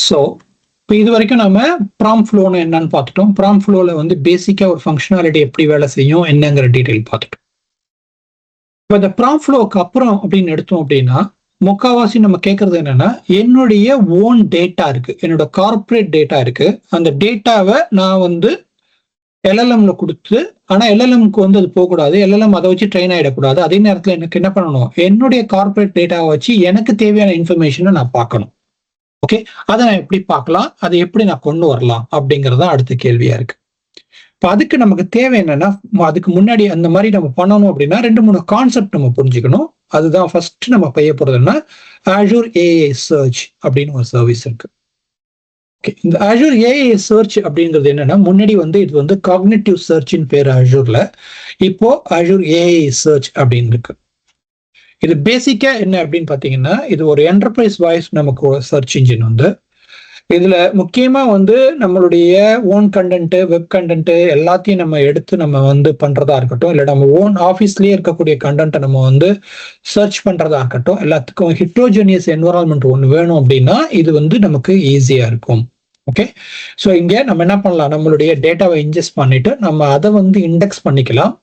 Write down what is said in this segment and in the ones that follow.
So இப்போ இது வரைக்கும் நம்ம ப்ராம்ப்ட் ஃப்ளோன்னு என்னன்னு பார்த்துட்டோம். ப்ராம்ப்ட் ஃப்ளோவில் வந்து பேசிக்காக ஒரு ஃபங்க்ஷனாலிட்டி எப்படி வேலை செய்யும் என்னங்கிற டீட்டெயில் பார்த்துட்டோம். இப்போ இந்த ப்ராம்ப்ட் ஃப்ளோவுக்கு அப்புறம் அப்படின்னு எடுத்தோம் அப்படின்னா முக்கால்வாசி நம்ம கேட்கறது என்னன்னா, என்னுடைய ஓன் டேட்டா இருக்கு, என்னோட கார்பரேட் டேட்டா இருக்கு, அந்த டேட்டாவை நான் வந்து எல்எல்எம்ல கொடுத்து, ஆனா எல்எல்எம்க்கு வந்து அது போகக்கூடாது, எல்எல்எம் அதை வச்சு ட்ரெயின் ஆகிடக்கூடாது. அதே நேரத்தில் எனக்கு என்ன பண்ணணும், என்னுடைய கார்பரேட் டேட்டாவை வச்சு எனக்கு தேவையான இன்ஃபர்மேஷனை நான் பார்க்கணும். ஓகே, அதை நான் எப்படி பார்க்கலாம், அதை எப்படி நான் கொண்டு வரலாம் அப்படிங்கிறது தான் அடுத்த கேள்வியா இருக்கு. இப்போ அதுக்கு நமக்கு தேவை என்னன்னா, அதுக்கு முன்னாடி அந்த மாதிரி நம்ம பண்ணணும் அப்படின்னா 2-3 கான்செப்ட் நம்ம புரிஞ்சுக்கணும். அதுதான் ஃபர்ஸ்ட் நம்ம செய்ய போறதுன்னா Azure AI Search அப்படின்னு ஒரு சர்வீஸ் இருக்கு. ஓகே, இந்த Azure AI Search அப்படிங்கிறது என்னன்னா, முன்னாடி வந்து இது வந்து காக்னிட்டிவ் சர்ச்னு பேர் Azureல, இப்போ Azure AI Search அப்படின்னு இருக்கு. இது பேசிக்கா என்ன அப்படின்னு பாத்தீங்கன்னா, இது ஒரு என்டர்பிரைஸ் வாய்ஸ் நமக்கு சர்ச் இன்ஜின் வந்து. இதுல முக்கியமா வந்து நம்மளுடைய ஓன் கண்டென்ட், வெப் கண்டென்ட் எல்லாத்தையும் நம்ம எடுத்து நம்ம வந்து பண்றதா இருக்கட்டும், இல்லை நம்ம ஓன் ஆஃபீஸ்லயே இருக்கக்கூடிய கண்டென்ட்டை நம்ம வந்து சர்ச் பண்றதா இருக்கட்டும், எல்லாத்துக்கும் ஹிட்ரோஜெனியஸ் என்வரான்மெண்ட் ஒன்று வேணும் அப்படின்னா இது வந்து நமக்கு ஈஸியா இருக்கும். ஓகே, ஸோ இங்க நம்ம என்ன பண்ணலாம், நம்மளுடைய டேட்டாவை இன்ஜெஸ்ட் பண்ணிட்டு நம்ம அதை வந்து இண்டெக்ஸ் பண்ணிக்கலாம்.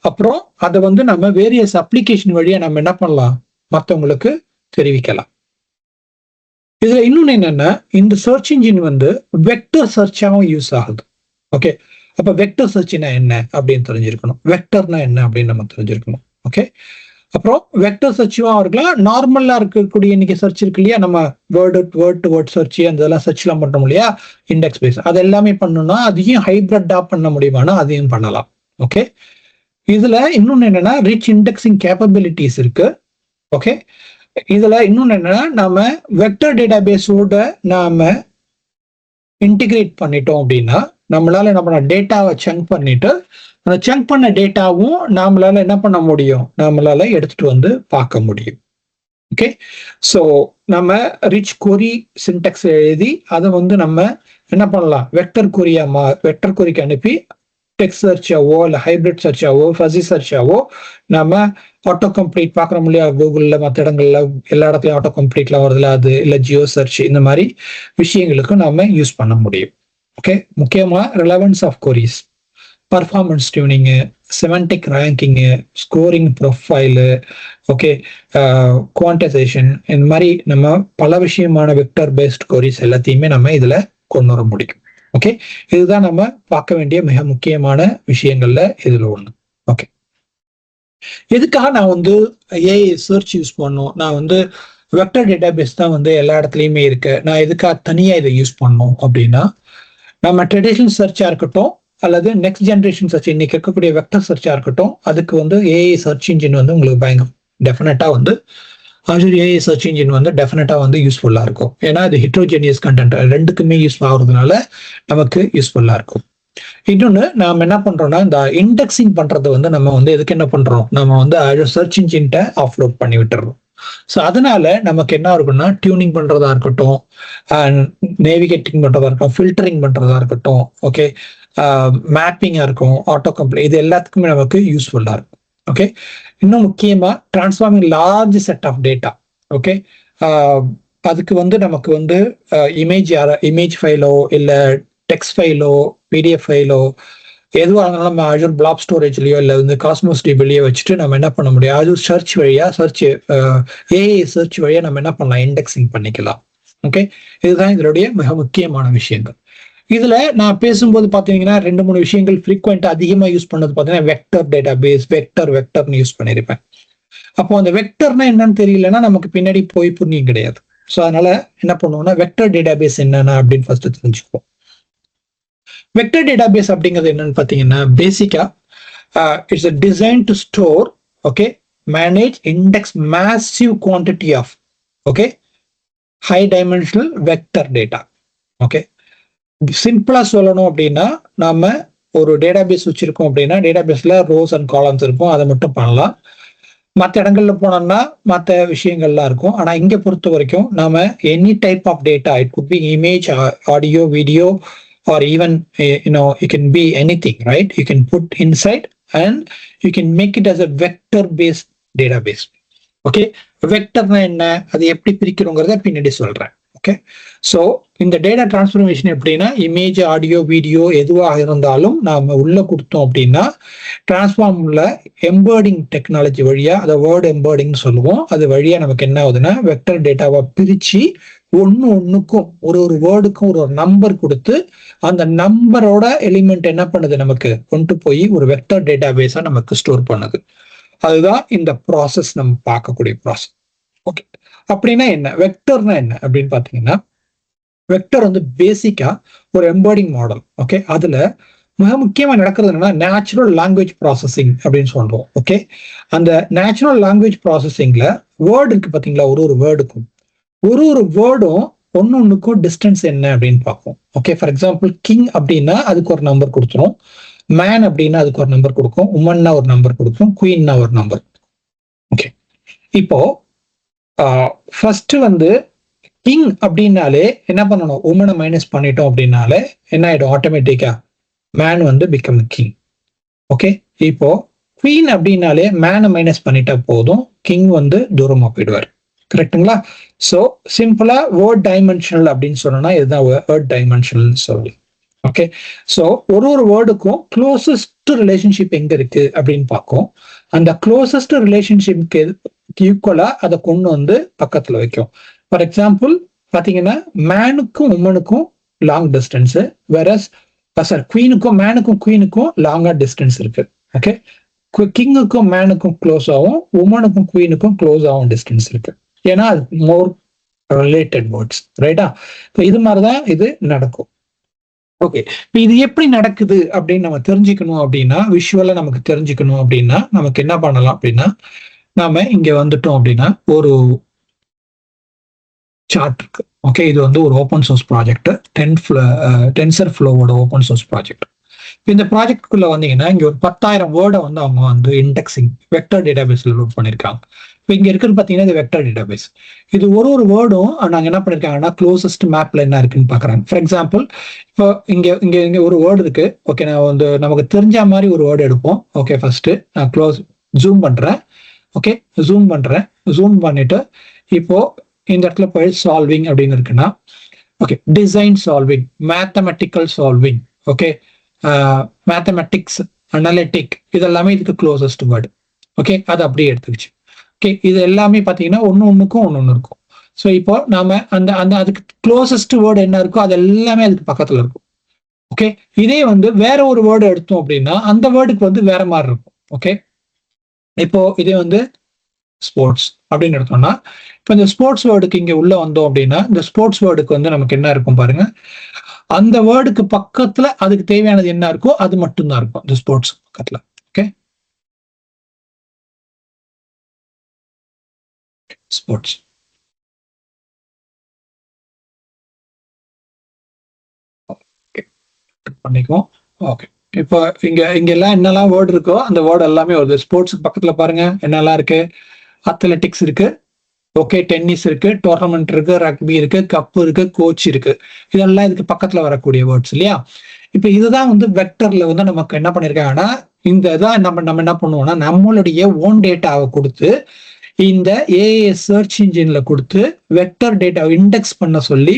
அப்புறம் அதை வந்து நம்ம வேரியஸ் அப்ளிகேஷன் வழியா நம்ம என்ன பண்ணலாம், மற்றவங்களுக்கு தெரிவிக்கலாம். இதுல இன்னொன்னு என்னன்னா, இந்த சர்ச் இன்ஜின் வந்து வெக்டர் சர்ச்சாவும் யூஸ் ஆகுது. ஓகே, அப்ப வெக்டர் சர்ச்னா என்ன அப்படின்னு தெரிஞ்சிருக்கணும், வெக்டர்னா என்ன அப்படின்னு நம்ம தெரிஞ்சிருக்கணும். ஓகே, அப்புறம் வெக்டர் சர்ச்சும் இருக்கலாம், நார்மலா இருக்கக்கூடிய இன்னைக்கு சர்ச் இருக்கு இல்லையா, நம்ம வேர்டு டு வேர்ட் சர்ச் அந்த இதெல்லாம் சர்ச்லாம் பண்றோம் இல்லையா, இண்டெக்ஸ் பேஸ், அது எல்லாமே பண்ணணும்னா அதையும் ஹைபிரிட்டா பண்ண முடியுமானா அதையும் பண்ணலாம். ஓகே, இதுல இன்னொன்னு என்னன்னா, ரிச் இண்டெக்ஸிங் கேப்பபிலிட்டிஸ் இருக்கு. ஓகே, இதுல இன்னொன்னு என்னன்னா, நாம வெக்டர் டேட்டாபேஸோட நாம இன்டிகிரேட் பண்ணிட்டோம் அப்படின்னா நம்மளால என்ன பண்ண, டேட்டாவை சங்க் பண்ணிட்டு அந்த சங்க் பண்ண டேட்டாவும் நம்மளால என்ன பண்ண முடியும், நம்மளால எடுத்துட்டு வந்து பார்க்க முடியும். ஓகே, ஸோ நம்ம ரிச் கொரி சின்டெக்ஸ் எழுதி அதை வந்து நம்ம என்ன பண்ணலாம், வெக்டர் கொரிக்கு அனுப்பி டெக்ஸ்ட் சர்ச்சாவோ இல்லை ஹைபிரிட் சர்ச்சாவோ ஃபஸி சர்ச்சாவோ நம்ம ஆட்டோ கம்ப்ளீட் பார்க்குறோம் இல்லையா, கூகுளில் மற்ற இடங்கள்ல எல்லா இடத்துலையும் ஆட்டோ கம்ப்ளீட்லாம் வருதுல, அது இல்லை ஜியோ சர்ச், இந்த மாதிரி விஷயங்களுக்கு நம்ம யூஸ் பண்ண முடியும். ஓகே, முக்கியமாக relevance of queries, performance tuning, semantic ranking, scoring profile, okay, quantization, இந்த மாதிரி நம்ம பல விஷயமான வெக்டர் பேஸ்ட் கொரிஸ் எல்லாத்தையுமே நம்ம இதில் கொண்டு வர முடியும். ஓகே, இதுதான் நம்ம பார்க்க வேண்டிய மிக முக்கியமான விஷயங்கள்ல இதுல ஒண்ணு. ஓகே, எதுக்காக நான் வந்து ஏஐ சர்ச் யூஸ் பண்ணணும், நான் வந்து வெக்டர் டேட்டாபேஸ் தான் வந்து எல்லா இடத்துலையுமே இருக்கு, நான் எதுக்காக தனியா இதை யூஸ் பண்ணணும் அப்படின்னா, நம்ம ட்ரெடிஷனல் சர்ச்சா இருக்கட்டும் அல்லது நெக்ஸ்ட் ஜென்ரேஷன் சர்ச், இன்னைக்கு இருக்கக்கூடிய வெக்டர் சர்ச்சா இருக்கட்டும், அதுக்கு வந்து ஏஐ சர்ச் இன்ஜின் வந்து உங்களுக்கு பயங்கரம் டெஃபினட்டா வந்து Azure AI சர்ச் இன்ஜின் வந்து டெஃபினட்டா வந்து யூஸ்ஃபுல்லா இருக்கும். ஏன்னா இது ஹிட்ரோஜெனியஸ் கண்டென்ட் ரெண்டுக்குமே யூஸ் ஆகுறதுனால நமக்கு யூஸ்ஃபுல்லா இருக்கும். இன்னொன்னு நாம என்ன பண்றோம்னா, இந்த இண்டெக்ஸிங் பண்றது வந்து நம்ம வந்து எதுக்கு என்ன பண்றோம், நம்ம வந்து Azure சர்ச் இன்ஜின்ட்ட ஆஃப்லோட் பண்ணி விட்டுறோம். ஸோ அதனால நமக்கு என்ன இருக்கும்னா, டியூனிங் பண்றதா இருக்கட்டும், நேவிகேட்டிங் பண்றதா இருக்கட்டும், ஃபில்டரிங் பண்றதா இருக்கட்டும், ஓகே, மேப்பிங்கா இருக்கும், ஆட்டோ கம்ப்ளீட், இது எல்லாத்துக்குமே நமக்கு யூஸ்ஃபுல்லா இருக்கும். ஓகே, இன்னும் முக்கியமா transforming large set of data. Okay, அதுக்கு வந்து நமக்கு வந்து இமேஜ் ஃபைலோ இல்லை டெக்ஸ்ட் ஃபைலோ பிடிஎஃப் ஃபைலோ எதுவாக இருந்தாலும் நம்ம Azure பிளாக் ஸ்டோரேஜ்லயோ இல்லை வந்து காஸ்மோஸ் டிபிலையோ வச்சுட்டு நம்ம என்ன பண்ண முடியும், Azure சர்ச் வழியா ஏஐ சர்ச் வழியா நம்ம என்ன பண்ணலாம், இண்டெக்ஸிங் பண்ணிக்கலாம். ஓகே, இதுதான் இதனுடைய மிக முக்கியமான விஷயங்கள். இதுல நான் பேசும்போது பாத்தீங்கன்னா 2-3 விஷயங்கள் ஃப்ரீக்வெண்டா அதிகமா யூஸ் பண்ணது பாத்தீங்கன்னா வெக்டர் டேட்டாபேஸ், வெக்டர்னு யூஸ் பண்ணிருப்பேன். அப்போ அந்த வெக்டர்னா என்னன்னு தெரியலன்னா நமக்கு பின்னாடி போய் புண்ணியம் கிடையாது. ஸோ அதனால என்ன பண்ணுவோம்னா, வெக்டர் டேட்டாபேஸ் என்னன்னா அப்படின்னு ஃபர்ஸ்ட் தெரிஞ்சுக்குவோம். வெக்டர் டேட்டாபேஸ் அப்படிங்கிறது என்னன்னு பாத்தீங்கன்னா, பேசிக்கா it's design to store, okay, manage, index massive quantity of, okay, high dimensional vector data. Okay, சிம்பிளா சொல்லணும் அப்படின்னா, நாம ஒரு டேட்டாபேஸ் வச்சிருக்கோம் அப்படின்னா டேட்டாபேஸ்ல ரோஸ் அண்ட் காலம்ஸ் இருக்கும், அதை மட்டும் பண்ணலாம். மற்ற இடங்கள்ல போனோம்னா மற்ற விஷயங்கள்லாம் இருக்கும். ஆனா இங்க பொறுத்த வரைக்கும் நாம any type of data, it could be image, audio, video, or even it can be anything, right? You can put inside and you can make it as a vector based database. Okay, வெக்டர்னா என்ன, அது எப்படி பிரிக்கிறோங்கிறத பின்னாடி சொல்றேன். Okay, okay, so இந்த data transformation எப்படின்னா image, audio, video எதுவாக இருந்தாலும் நாம உள்ள கொடுத்தோம் அப்படின்னா டிரான்ஸ்ஃபார்ம்ல எம்பர்டிங் டெக்னாலஜி வழியா, அதை வேர்டு எம்பர்டிங்னு சொல்லுவோம், அது வழியா நமக்கு என்ன ஆகுதுன்னா வெக்டர் டேட்டாவை பிரிச்சு ஒன்னுக்கும் ஒரு வேர்டுக்கும் ஒரு நம்பர் கொடுத்து அந்த நம்பரோட எலிமெண்ட் என்ன பண்ணுது நமக்கு கொண்டு போய் ஒரு வெக்டர் டேட்டா பேஸா நமக்கு ஸ்டோர் பண்ணுது. அதுதான் இந்த ப்ராசஸ் நம்ம பார்க்கக்கூடிய ப்ராசஸ். ஓகே, அப்படின்னா என்ன வெக்டர்னா என்ன அப்படின்னு பாத்தீங்கன்னா, வெக்டர் வந்து பேசிக்கா ஒரு எம்பர்டிங் மாடல். ஓகே, அதுல மிக முக்கியமா நடக்கிறது என்னன்னா நேச்சுரல் லாங்குவேஜ் ப்ராசஸிங் அப்படின்னு சொல்றோம். ஓகே, அந்த நேச்சுரல் லாங்குவேஜ் ப்ராசஸிங்ல வேர்டு இருக்கு பாத்தீங்களா, ஒரு வேர்டுக்கும் ஒரு வேர்டும் ஒன்னுக்கும் டிஸ்டன்ஸ் என்ன அப்படின்னு பார்ப்போம். ஓகே, ஃபார் எக்ஸாம்பிள் கிங் அப்படின்னா அதுக்கு ஒரு நம்பர் கொடுத்துரும், மேன் அப்படின்னா அதுக்கு ஒரு நம்பர் கொடுக்கும், உமன்னா ஒரு நம்பர் கொடுக்கும், குயின்னா ஒரு நம்பர். ஓகே, இப்போ ஃபர்ஸ்ட் வந்து கிங் அப்படின்னாலே என்ன பண்ணணும், உமனை மைனஸ் பண்ணிட்டோம் அப்படின்னாலே என்ன ஆயிடும், ஆட்டோமேட்டிக்கா மேன் வந்து பிகம் கிங். ஓகே, இப்போ குவீன் அப்படின்னாலே மேனை மைனஸ் பண்ணிட்டா போதும், கிங் வந்து தூரமா போயிடுவார். கரெக்டுங்களா? ஸோ சிம்பிளா வேர்ட் டைமென்ஷனல் அப்படின்னு சொன்னா இதுதான் வேர்ட் டைமென்ஷனல் சொல்லி. ஓகே, ஸோ ஒரு வேர்டுக்கும் க்ளோசஸ்ட் ரிலேஷன்ஷிப் எங்க இருக்கு அப்படின்னு பார்க்கும். அந்த க்ளோசஸ்ட் ரிலேஷன்ஷிப்க்கு ஈக்குவலா அதை கொண்டு வந்து பக்கத்துல வைக்கும். ஃபார் எக்ஸாம்பிள் பாத்தீங்கன்னா மேனுக்கும் உமனுக்கும் லாங் டிஸ்டன்ஸ், வேறஸ் சார் குவீனுக்கும் மேனுக்கும் குவீனுக்கும் லாங்கா டிஸ்டன்ஸ் இருக்கு. ஓகே, கிங்குக்கும் மேனுக்கும் க்ளோஸ் ஆகும், உமனுக்கும் குவீனுக்கும் க்ளோஸ் ஆகும் டிஸ்டன்ஸ் இருக்கு. ஏன்னா அது மோர் ரிலேட்டட் வேர்ட்ஸ், ரைட்டா? இப்போ இது மாதிரிதான் இது நடக்கும். ஓகே, இப்போ இது எப்படி நடக்குது அப்படின்னு நம்ம தெரிஞ்சுக்கணும் அப்படின்னா, விஷுவலா நமக்கு தெரிஞ்சுக்கணும் அப்படின்னா நமக்கு என்ன பண்ணலாம் அப்படின்னா, நாம இங்க வந்துட்டோம் அப்படின்னா ஒரு சார்ட் இருக்கு. ஓகே, இது வந்து ஒரு ஓப்பன் சோர்ஸ் ப்ராஜெக்ட், டென்சர் ஃப்ளோவோட ஓப்பன் சோர்ஸ் ப்ராஜெக்ட். இந்த ப்ராஜெக்ட்குள்ள வந்தீங்கன்னா இங்க ஒரு 10,000 வேர்டை வந்து அவங்க வந்து இண்டெக்ஸிங் வெக்டர் டேட்டாபேஸ்ல லோட் பண்ணிருக்காங்க. இப்போ இங்க இருக்கிறது பாத்தீங்கன்னா இது வெக்டர் டேட்டாபேஸ். இது ஒரு வேர்டும் நாங்க என்ன பண்ணிருக்காங்கன்னா க்ளோசஸ்ட் மேப்ல என்ன இருக்குன்னு பாக்குறாங்க. ஃபார் எக்ஸாம்பிள் இப்போ இங்க இங்க இங்க ஒரு வேர்டு இருக்கு. ஓகே, நான் வந்து நமக்கு தெரிஞ்ச மாதிரி ஒரு வேர்டு எடுப்போம். ஓகே, ஃபர்ஸ்ட் நான் ஜூம் பண்றேன். ஓகே, ஜூம் பண்ணிட்டு இப்போ இந்த இடத்துல போய் சால்விங் அப்படின்னு இருக்குன்னா, okay, design solving, mathematical solving, okay, mathematics, analytic, இதெல்லாமே இதுக்கு க்ளோசஸ்ட் வேர்டு. ஓகே, அது அப்படியே எடுத்துக்கிச்சு. ஓகே, இது எல்லாமே பாத்தீங்கன்னா ஒன்னு இருக்கும். ஸோ இப்போ நாம அந்த அந்த அதுக்கு க்ளோசஸ்ட் வேர்டு என்ன இருக்கோ அது எல்லாமே அதுக்கு பக்கத்துல இருக்கும். ஓகே, இதே வந்து வேற ஒரு வேர்டு எடுத்தோம் அப்படின்னா அந்த வேர்டுக்கு வந்து வேற மாதிரி இருக்கும். ஓகே, இப்போ இதே வந்து ஸ்போர்ட்ஸ் அப்படின்னு எடுத்தோம்னா, இப்போ இந்த ஸ்போர்ட்ஸ் வேர்டுக்கு இங்க உள்ள வந்தோம் அப்படின்னா இந்த ஸ்போர்ட்ஸ் வேர்டுக்கு வந்து நமக்கு என்ன இருக்கும் பாருங்க, அந்த வேர்டுக்கு பக்கத்துல அதுக்கு தேவையானது என்ன இருக்கோ அது மட்டும்தான் இருக்கும் இந்த ஸ்போர்ட்ஸ் பக்கத்துல. ஓகே, ஸ்போர்ட்ஸ் பண்ணிக்குவோம். ஓகே, இப்போ இங்க எல்லாம் என்னெல்லாம் வேர்டு இருக்கோ அந்த வேர்டு எல்லாமே வருது. ஸ்போர்ட்ஸ் பக்கத்துல பாருங்க என்னெல்லாம் இருக்கு, அத்லெட்டிக்ஸ் இருக்கு, ஓகே, டென்னிஸ் இருக்கு, டோர்னமெண்ட் இருக்கு, ரக்பி இருக்கு, கப் இருக்கு, கோச் இருக்கு, இதெல்லாம் இதுக்கு பக்கத்துல வரக்கூடிய வேர்ட்ஸ் இல்லையா? இப்ப இதுதான் வந்து வெக்டர்ல வந்து நமக்கு என்ன பண்ணிருக்காங்கன்னா, இந்த இதான் நம்ம என்ன பண்ணுவோம்னா நம்மளுடைய ஓன் டேட்டாவை கொடுத்து இந்த ஏஐ சர்ச் இன்ஜின்ல கொடுத்து வெக்டர் டேட்டா இண்டெக்ஸ் பண்ண சொல்லி,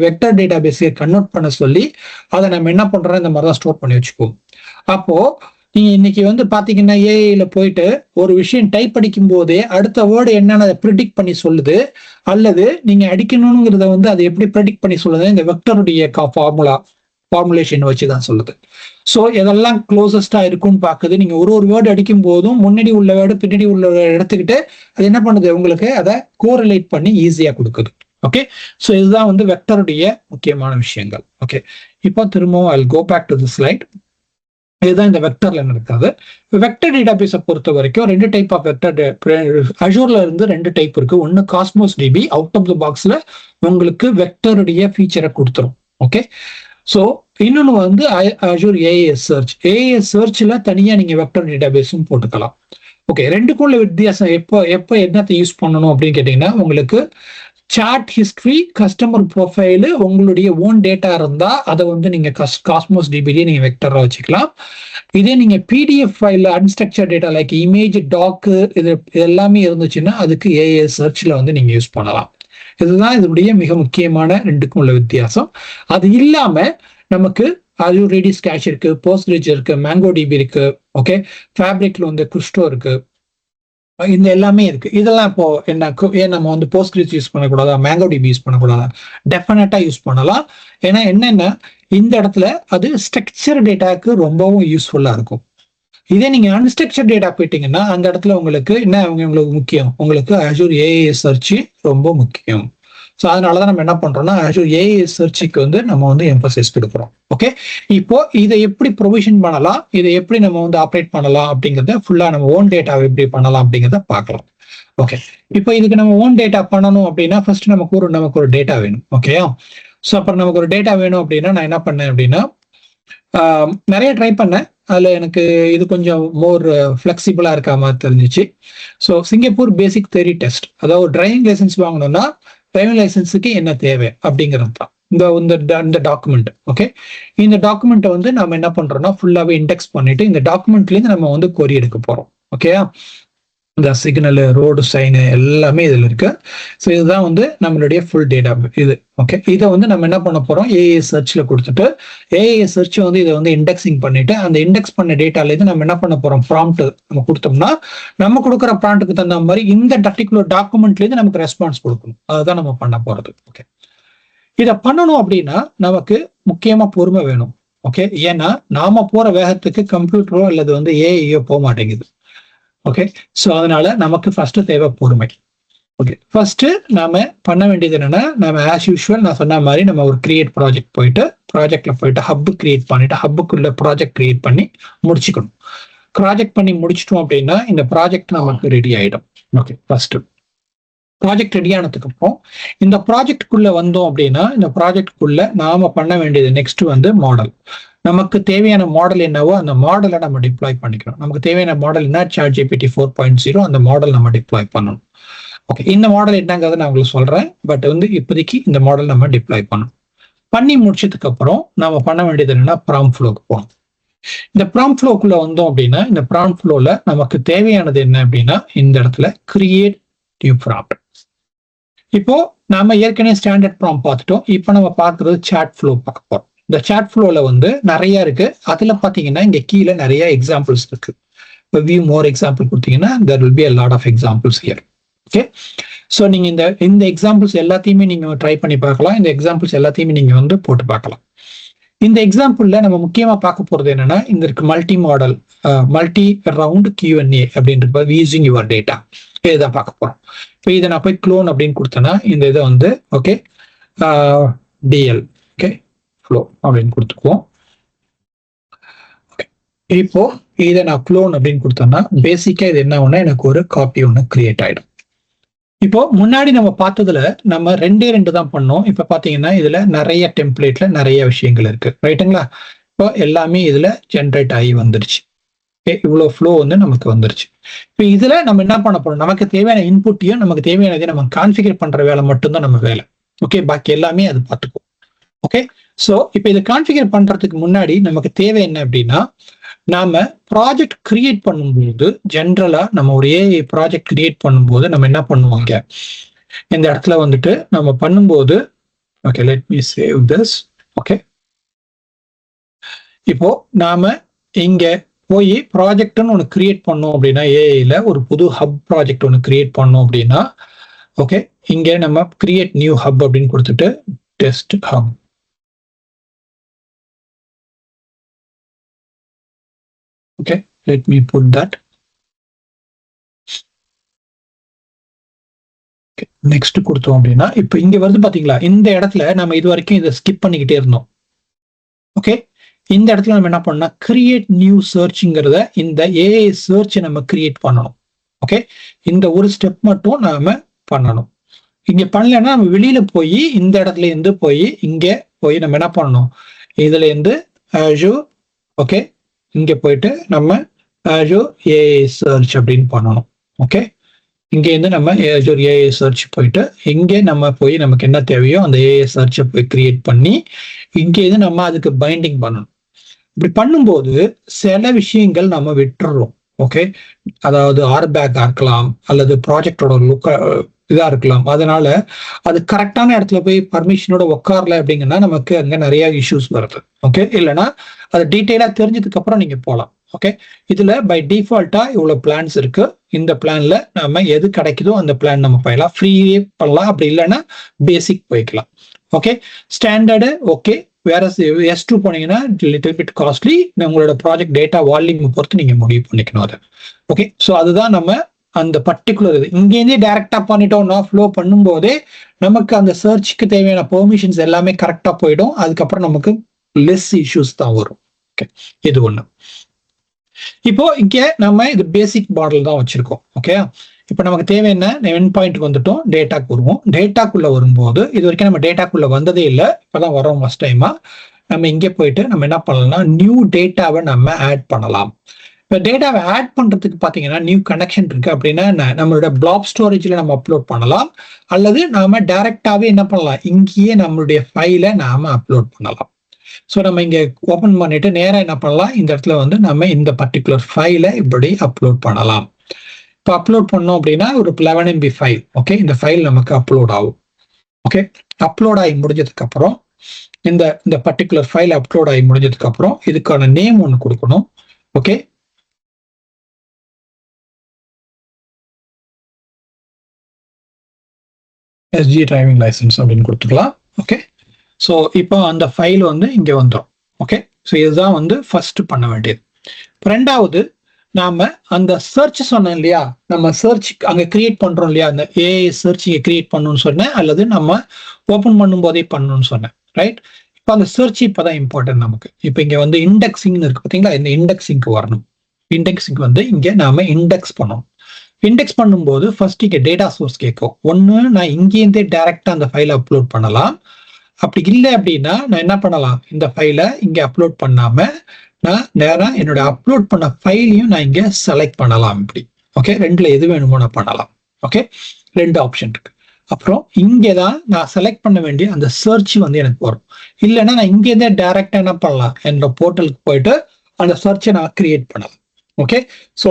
வெக்டர் டேட்டா பேஸை கன்வெர்ட் பண்ண சொல்லி அதை நம்ம என்ன பண்றோம் இந்த மாதிரிதான் ஸ்டோர் பண்ணி வச்சுக்குவோம். அப்போ நீங்க இன்னைக்கு வந்து பாத்தீங்கன்னா ஏஐல போயிட்டு ஒரு விஷயம் டைப் அடிக்கும் போதே அடுத்த வேர்டு என்னன்னு அதை ப்ரிடிக்ட் பண்ணி சொல்லுது, அல்லது நீங்க அடிக்கணுங்கிறத வந்து அதை எப்படி ப்ரிடிக்ட் பண்ணி சொல்லுது இந்த வெக்டருடைய ஃபார்முலேஷன் வச்சுதான் சொல்லுது. ஸோ இதெல்லாம் க்ளோசஸ்டா இருக்கும்னு பாக்குது. நீங்க ஒரு வேர்டு அடிக்கும் போதும் முன்னாடி உள்ள வேர்டு பின்னாடி உள்ள எடுத்துக்கிட்டு அது என்ன பண்ணுது உங்களுக்கு அதை கோரிலேட் பண்ணி ஈஸியா கொடுக்குது. ஓகே, ஸோ இதுதான் வந்து வெக்டருடைய முக்கியமான விஷயங்கள். ஓகே, இப்போ திரும்பவும் I go back to the slide. இதுதான் இந்த வெக்டர்ல நடக்காது. வெக்டர் டேட்டாபேஸை பொறுத்த வரைக்கும் ரெண்டு டைப் ஆஃப் வெக்டர் அஜூர்ல இருந்து ரெண்டு டைப் இருக்கு. ஒன்னு Cosmos DB out of the பாக்ஸ்ல உங்களுக்கு வெக்டருடைய ஃபீச்சரை கொடுத்துரும். ஓகே, ஸோ இன்னொன்று வந்து அஜூர் ஏஏஎஸ் சர்ச். ஏஏஎஸ் சர்ச்ல தனியா நீங்க வெக்டர் டேட்டாபேஸும் போட்டுக்கலாம். ஓகே, ரெண்டுக்குள்ள வித்தியாசம் எப்போ என்னத்தை யூஸ் பண்ணணும் அப்படின்னு கேட்டீங்கன்னா, உங்களுக்கு சார்ட் ஹிஸ்டரி, கஸ்டமர் ப்ரொஃபைலு, உங்களுடைய ஓன் டேட்டா இருந்தா அதை வந்து நீங்க காஸ்மோஸ் டிபிலேயே நீங்க வெக்டரா வச்சுக்கலாம். இதே நீங்க PDF file unstructure data like image, doc இது எல்லாமே இருந்துச்சுன்னா அதுக்கு ஏஏஎஸ் சர்ச்ல வந்து நீங்க யூஸ் பண்ணலாம். இதுதான் இதனுடைய மிக முக்கியமான ரெண்டுக்கும் உள்ள வித்தியாசம். அது இல்லாம நமக்கு Azure Redis Cache இருக்கு, Postgres இருக்கு, MongoDB இருக்கு, ஓகே, ஃபேப்ரிக்ல வந்து குஸ்டோ இருக்கு, இந்த எல்லாமே இருக்கு. இதெல்லாம் இப்போ என்ன, ஏன் நம்ம வந்து Postgres யூஸ் பண்ணக்கூடாதா, MongoDB யூஸ் பண்ணக்கூடாதா? டெஃபினட்டா யூஸ் பண்ணலாம். ஏன்னா என்னன்னா இந்த இடத்துல அது ஸ்ட்ரக்சர் டேட்டாக்கு ரொம்பவும் யூஸ்ஃபுல்லா இருக்கும். இதே நீங்க அன்ஸ்ட்ரக்சர் டேட்டா போயிட்டீங்கன்னா அந்த இடத்துல உங்களுக்கு என்ன உங்களுக்கு முக்கியம், உங்களுக்கு Azure AAS சர்ச் ரொம்ப முக்கியம். ஸோ அதனாலதான் நம்ம என்ன பண்றோம்னா Azure AAS சர்ச்சுக்கு வந்து நம்ம வந்து எம்பசைஸ் கொடுக்குறோம். ஓகே, இப்போ இதை எப்படி ப்ரொவிஷன் பண்ணலாம், இதை எப்படி நம்ம வந்து ஆப்ரேட் பண்ணலாம் அப்படிங்கிறத ஃபுல்லா நம்ம ஓன் டேட்டா எப்படி பண்ணலாம் அப்படிங்கிறத பார்க்கலாம். ஓகே, இப்போ இதுக்கு நம்ம ஓன் டேட்டா பண்ணணும் அப்படின்னா ஃபர்ஸ்ட் நமக்கு ஒரு டேட்டா வேணும். ஓகேயா, ஸோ அப்புறம் நமக்கு ஒரு டேட்டா வேணும் அப்படின்னா நான் என்ன பண்ணேன் அப்படின்னா நிறைய ட்ரை பண்ணேன். அதுல எனக்கு இது கொஞ்சம் மோர் ஃபிளெக்சிபிளா இருக்க மாதிரி தெரிஞ்சிச்சு. ஸோ சிங்கப்பூர் பேசிக் தியரி டெஸ்ட், அதாவது டிரைவிங் லைசன்ஸ் வாங்கணும்னா டிரைவிங் லைசன்ஸுக்கு என்ன தேவை அப்படிங்கிறது தான் இந்த டாக்குமெண்ட். ஓகே, இந்த டாக்குமெண்ட்டை வந்து நம்ம என்ன பண்றோம்னா ஃபுல்லாவே இண்டெக்ஸ் பண்ணிட்டு இந்த டாக்குமெண்ட்லேருந்து நம்ம வந்து கொரி எடுக்க போறோம். ஓகேயா, இந்த சிக்னல், ரோடு சைனு எல்லாமே இதுல இருக்கு. ஸோ இதுதான் வந்து நம்மளுடைய ஃபுல் டேட்டா இது. ஓகே, இதை வந்து நம்ம என்ன பண்ண போறோம், AAS சர்ச்ல கொடுத்துட்டு AAS சர்ச் வந்து இதை வந்து இண்டெக்ஸிங் பண்ணிட்டு அந்த இண்டெக்ஸ் பண்ண டேட்டால இருந்து நம்ம என்ன பண்ண போறோம், ப்ராம்ப்ட் நம்ம கொடுத்தோம்னா நம்ம கொடுக்குற ப்ராம்ப்ட்டுக்கு தகுந்த மாதிரி இந்த பர்டிகுலர் டாக்குமெண்ட்ல இருந்து நமக்கு ரெஸ்பான்ஸ் கொடுக்கணும். அதுதான் நம்ம பண்ண போறது. ஓகே, இதை பண்ணணும் அப்படின்னா நமக்கு முக்கியமா பொறுமை வேணும். ஓகே, ஏன்னா நாம போற வேகத்துக்கு கம்ப்யூட்டரோ அல்லது வந்து ஏஐயோ போக மாட்டேங்குது. ஓகே, ஸோ அதனால நமக்கு ஃபர்ஸ்ட் தேவை பொறுமை. ஓகே, ஃபர்ஸ்ட் நாம பண்ண வேண்டியது என்னன்னா, நம்ம ஆஸ் யூஷுவல் நான் சொன்ன மாதிரி நம்ம ஒரு கிரியேட் ப்ராஜெக்ட்ல போயிட்டு ஹப் கிரியேட் பண்ணிட்டு ஹப்புக்குள்ள ப்ராஜெக்ட் கிரியேட் பண்ணி முடிச்சுக்கணும். ப்ராஜெக்ட் பண்ணி முடிச்சிட்டோம் அப்படின்னா இந்த ப்ராஜெக்ட் நமக்கு ரெடி ஆயிடும். ஓகே, ஃபர்ஸ்ட் ப்ராஜெக்ட் ரெடி ஆனதுக்கு அப்புறம் இந்த ப்ராஜெக்டுக்குள்ள வந்தோம் அப்படின்னா இந்த ப்ராஜெக்டுக்குள்ள நாம பண்ண வேண்டியது நெக்ஸ்ட் வந்து மாடல். நமக்கு தேவையான மாடல் என்னவோ அந்த மாடலை நம்ம டிப்ளாய் பண்ணிக்கணும். நமக்கு தேவையான மாடல் என்ன, ChatGPT 4.0 அந்த மாடல் நம்ம டிப்ளாய் பண்ணணும். ஓகே, இந்த மாடல் என்னங்கிறத நான் உங்களுக்கு சொல்றேன். பட் வந்து இப்போதைக்கு இந்த மாடல் நம்ம டிப்ளாய் பண்ணணும். பண்ணி முடிச்சதுக்கு அப்புறம் நம்ம பண்ண வேண்டியது என்னன்னா ப்ராம்ப்ட் ஃப்ளோக்கு போகணும். இந்த ப்ராம்ப்ட் ஃப்ளோக்குள்ள வந்தோம் அப்படின்னா இந்த ப்ராம்ப்ட் ஃப்ளோல நமக்கு தேவையானது என்ன அப்படின்னா இந்த இடத்துல கிரியேட் நியூ ப்ராம்ப்ட். இப்போ நாம ஏற்கனவே ஸ்டாண்டர்ட் ப்ராம்ப்ட் பார்த்துட்டோம். இப்போ நம்ம பார்க்கறது சாட் ஃப்ளோ பார்க்க போறோம். இந்த சாட் ஃப்ளோல வந்து நிறைய இருக்கு. அதுல பாத்தீங்கன்னா இங்க கீழே நிறைய எக்ஸாம்பிள்ஸ் இருக்கு. இப்போ வியூ மோர் எக்ஸாம்பிள் கொடுத்தீங்கன்னா there will be a lot of examples here. Okay, so நீங்க இந்த எக்ஸாம்பிள்ஸ் எல்லாத்தையுமே நீங்க ட்ரை பண்ணி பார்க்கலாம். இந்த எக்ஸாம்பிள்ஸ் எல்லாத்தையுமே நீங்க வந்து போட்டு பார்க்கலாம். இந்த எக்ஸாம்பிள்ல நம்ம முக்கியமா பார்க்க போறது என்னன்னா இந்த இருக்கு multi model multi round Q&A அப்படின்றது யூசிங் யுவர் டேட்டா. இதுதான் பார்க்க போறோம். இப்போ இதை நான் போய் க்ளோன் அப்படின்னு கொடுத்தேன்னா இந்த இதை வந்து ஓகே DL ஓகே ஃப்ளோ அப்படின்னு கொடுத்துக்குவோம். இப்போ இதை நான் க்ளோன் அப்படின்னு கொடுத்தேன்னா பேசிக்கா இது என்ன ஒண்ணா எனக்கு ஒரு காப்பி ஒன்று கிரியேட் ஆயிடும். இப்போ முன்னாடி நம்ம பார்த்ததுல நம்ம ரெண்டு தான் பண்ணோம். இப்ப பாத்தீங்கன்னா இதுல நிறைய டெம்ப்ளேட்ல நிறைய விஷயங்கள் இருக்கு, ரைட்டுங்களா? இப்போ எல்லாமே இதுல ஜென்ரேட் ஆகி வந்துருச்சு. இவ்வளவு ஃப்ளோ வந்து நமக்கு வந்துருச்சு. இப்போ இதுல நம்ம என்ன பண்ண போறோம், நமக்கு தேவையான இன்புட்டையும் நமக்கு தேவையானதையும் நம்ம கான்ஃபிகர் பண்ற வேலை மட்டும்தான் நம்ம வேலை. ஓகே, பாக்கி எல்லாமே அது பார்த்துக்கும். ஓகே, ஸோ இப்போ இதை கான்ஃபிகர் பண்றதுக்கு முன்னாடி நமக்கு தேவை என்ன அப்படின்னா நாம ப்ராஜெக்ட் கிரியேட் பண்ணும்போது ஜென்ரலா நம்ம ஒரு ஏஐ ப்ராஜெக்ட் கிரியேட் பண்ணும்போது நம்ம என்ன பண்ணுவாங்க, இந்த இடத்துல வந்துட்டு நம்ம பண்ணும்போது okay let me save this. Okay, இப்போ நாம இங்க போய் ப்ராஜெக்ட்னு ஒன்று கிரியேட் பண்ணோம் அப்படின்னா ஏஐல ஒரு புது ஹப் ப்ராஜெக்ட் ஒன்று கிரியேட் பண்ணோம் அப்படின்னா ஓகே இங்க நம்ம கிரியேட் நியூ ஹப் அப்படின்னு கொடுத்துட்டு test hub. Okay, let me put that. Okay, next கொடுத்தோம் அப்படின்னா இப்போ இங்க வருது பாத்தீங்களா, இந்த இடத்துல நம்ம இது வரைக்கும் இதை ஸ்கிப் பண்ணிக்கிட்டே இருந்தோம். ஓகே, இந்த இடத்துல நம்ம என்ன பண்ணா கிரியேட் நியூ சர்ச்ங்கிறத இந்த ஏஐ சர்ச் நம்ம கிரியேட் பண்ணணும். ஓகே, இந்த ஒரு ஸ்டெப் மட்டும் நாம பண்ணணும். இங்க பண்ணலன்னா நம்ம வெளியில போய் இந்த இடத்துல இருந்து போய் இங்க போய் நம்ம என்ன பண்ணணும், இதுல இருந்து Azure ஓகே இங்க போயிட்டு நம்ம Azure AI search அப்படின்னு பண்ணணும். ஓகே, இங்க இருந்து நம்ம Azure AI search போயிட்டு இங்கே நம்ம போய் நமக்கு என்ன தேவையோ அந்த AI search போய் கிரியேட் பண்ணி இங்க இருந்து நம்ம அதுக்கு பைண்டிங் பண்ணணும். இப்படி பண்ணும்போது சில விஷயங்கள் நம்ம விட்டுறோம். ஓகே, அதாவது ஆர்பேக்கா இருக்கலாம் அல்லது ப்ராஜெக்டோட இதா இருக்கலாம். அதனால அது கரெக்டான இடத்துல போய் பர்மிஷனோட உட்காரல அப்படிங்கன்னா நமக்கு அங்க நிறைய இஷ்யூஸ் வருது. ஓகே, இல்லைன்னா அது டீட்டெயிலா தெரிஞ்சதுக்கு அப்புறம் நீங்க போகலாம். ஓகே, இதுல பை டிஃபால்ட்டா இவ்வளவு பிளான்ஸ் இருக்கு. இந்த பிளான்ல நம்ம எது கிடைக்குதோ அந்த பிளான் நம்ம போயிடலாம். ஃப்ரீயே பண்ணலாம், அப்படி இல்லைன்னா பேசிக் போய்க்கலாம். Okay, standard okay. வேற S2 போனீங்கன்னா லிட்டில் பிட் காஸ்ட்லி. உங்களோட ப்ராஜெக்ட் டேட்டா வால்யூம் பொறுத்து நீங்க முடிவு பண்ணிக்கணும் அதை. ஓகே, ஸோ அதுதான் நம்ம அந்த பர்டிகுலர் இது இங்கேருந்தே டைரக்டா பண்ணிட்டோம்னா ஃப்ளோ பண்ணும்போதே நமக்கு அந்த சர்ச்சுக்கு தேவையான பெர்மிஷன்ஸ் எல்லாமே கரெக்டா போயிடும். அதுக்கப்புறம் நமக்கு லெஸ் இஷ்யூஸ் தான் வரும். ஓகே, இது ஒண்ணு. இப்போ இங்க நம்ம இது பேசிக் மாடல் தான் வச்சிருக்கோம். ஓகே, இப்போ நமக்கு தேவை என்ன, எண்ட் பாயிண்ட்க்கு வந்துட்டோம், டேட்டாக்கு வருவோம். டேட்டாக்குள்ள வரும்போது இது வரைக்கும் நம்ம டேட்டாக்குள்ள வந்ததே இல்லை, இப்பதான் வரோம் ஃபர்ஸ்ட் டைமா. நம்ம இங்கே போயிட்டு நம்ம என்ன பண்ணலாம்னா நியூ டேட்டாவை நம்ம ஆட் பண்ணலாம். இப்போ டேட்டாவை ஆட் பண்றதுக்கு பாத்தீங்கன்னா நியூ கனெக்ஷன் இருக்கு அப்படின்னா நம்மளோட பிளாப் ஸ்டோரேஜ்ல நம்ம அப்லோட் பண்ணலாம், அல்லது நாம டைரக்டாவே என்ன பண்ணலாம், இங்கேயே நம்மளுடைய ஃபைலை நாம அப்லோட் பண்ணலாம். ஸோ நம்ம இங்க ஓபன் பண்ணிட்டு நேரா என்ன பண்ணலாம், இந்த இடத்துல வந்து நம்ம இந்த பர்டிகுலர் ஃபைலை இப்படி அப்லோட் பண்ணலாம். இப்போ அப்லோட் பண்ணோம் அப்படின்னா ஒரு 11 MB ஃபைல். ஓகே, இந்த ஃபைல் நமக்கு அப்லோட் ஆகும். ஓகே, அப்லோட் ஆகி முடிஞ்சதுக்கு அப்புறம் இந்த பர்டிகுலர் ஃபைல் அப்லோட் ஆகி முடிஞ்சதுக்கு அப்புறம் இதுக்கான நேம் ஒன்று கொடுக்கணும். ஓகே, SG டிரைவிங் லைசன்ஸ் அப்படின்னு கொடுத்துக்கலாம். ஓகே, ஸோ இப்போ அந்த ஃபைல் வந்து இங்க வந்துடும். ஓகே, ஸோ இதுதான் வந்து ஃபர்ஸ்ட் பண்ண வேண்டியது. ரெண்டாவது, நாம அந்த சர்ச் சொன்னோம் இல்லையா, நம்ம சர்ச் அங்க கிரியேட் பண்றோம் இல்லையா, அந்த ஏஐ சர்ச் இங்க கிரியேட் பண்ணணும்னு சொன்னேன், அல்லது நம்ம ஓபன் பண்ணும் போதே பண்ணணும்னு சொன்னேன். ரைட், இப்போ அந்த சர்ச் இப்பதான் இம்பார்ட்டன்ட் நமக்கு. இப்போ இங்க வந்து இண்டெக்ஸிங் இருக்கு பார்த்தீங்களா, இந்த இண்டெக்ஸிங்க்கு வரணும். இண்டெக்ஸிங் வந்து இங்க நாம இண்டெக்ஸ் பண்ணணும். இண்டெக்ஸ் பண்ணும்போது ஃபர்ஸ்ட் இங்க டேட்டா சோர்ஸ் கேட்கும். ஒன்னு நான் இங்கேருந்தே டைரக்டா அந்த ஃபைலை அப்லோட் பண்ணலாம், அப்படி இல்லை அப்படின்னா நான் என்ன பண்ணலாம், இந்த ஃபைலை இங்க அப்லோட் பண்ணாம நான் நேரா என்னோட அப்லோட் பண்ண ஃபைலையும் நான் இங்க செலக்ட் பண்ணலாம். இப்படி ஓகே, ரெண்டுல எது வேணுமோ நான் பண்ணலாம். ஓகே, ரெண்டு ஆப்ஷன் இருக்கு. அப்புறம் இங்கதான் நான் செலக்ட் பண்ண வேண்டிய அந்த சர்ச் வந்து எனக்கு வரும். இல்லைன்னா நான் இங்கேருந்தே டைரக்டா என்ன பண்ணலாம், என்னோட போர்ட்டலுக்கு போயிட்டு அந்த சர்ச்சை நான் கிரியேட் பண்ணலாம். ஓகே, ஸோ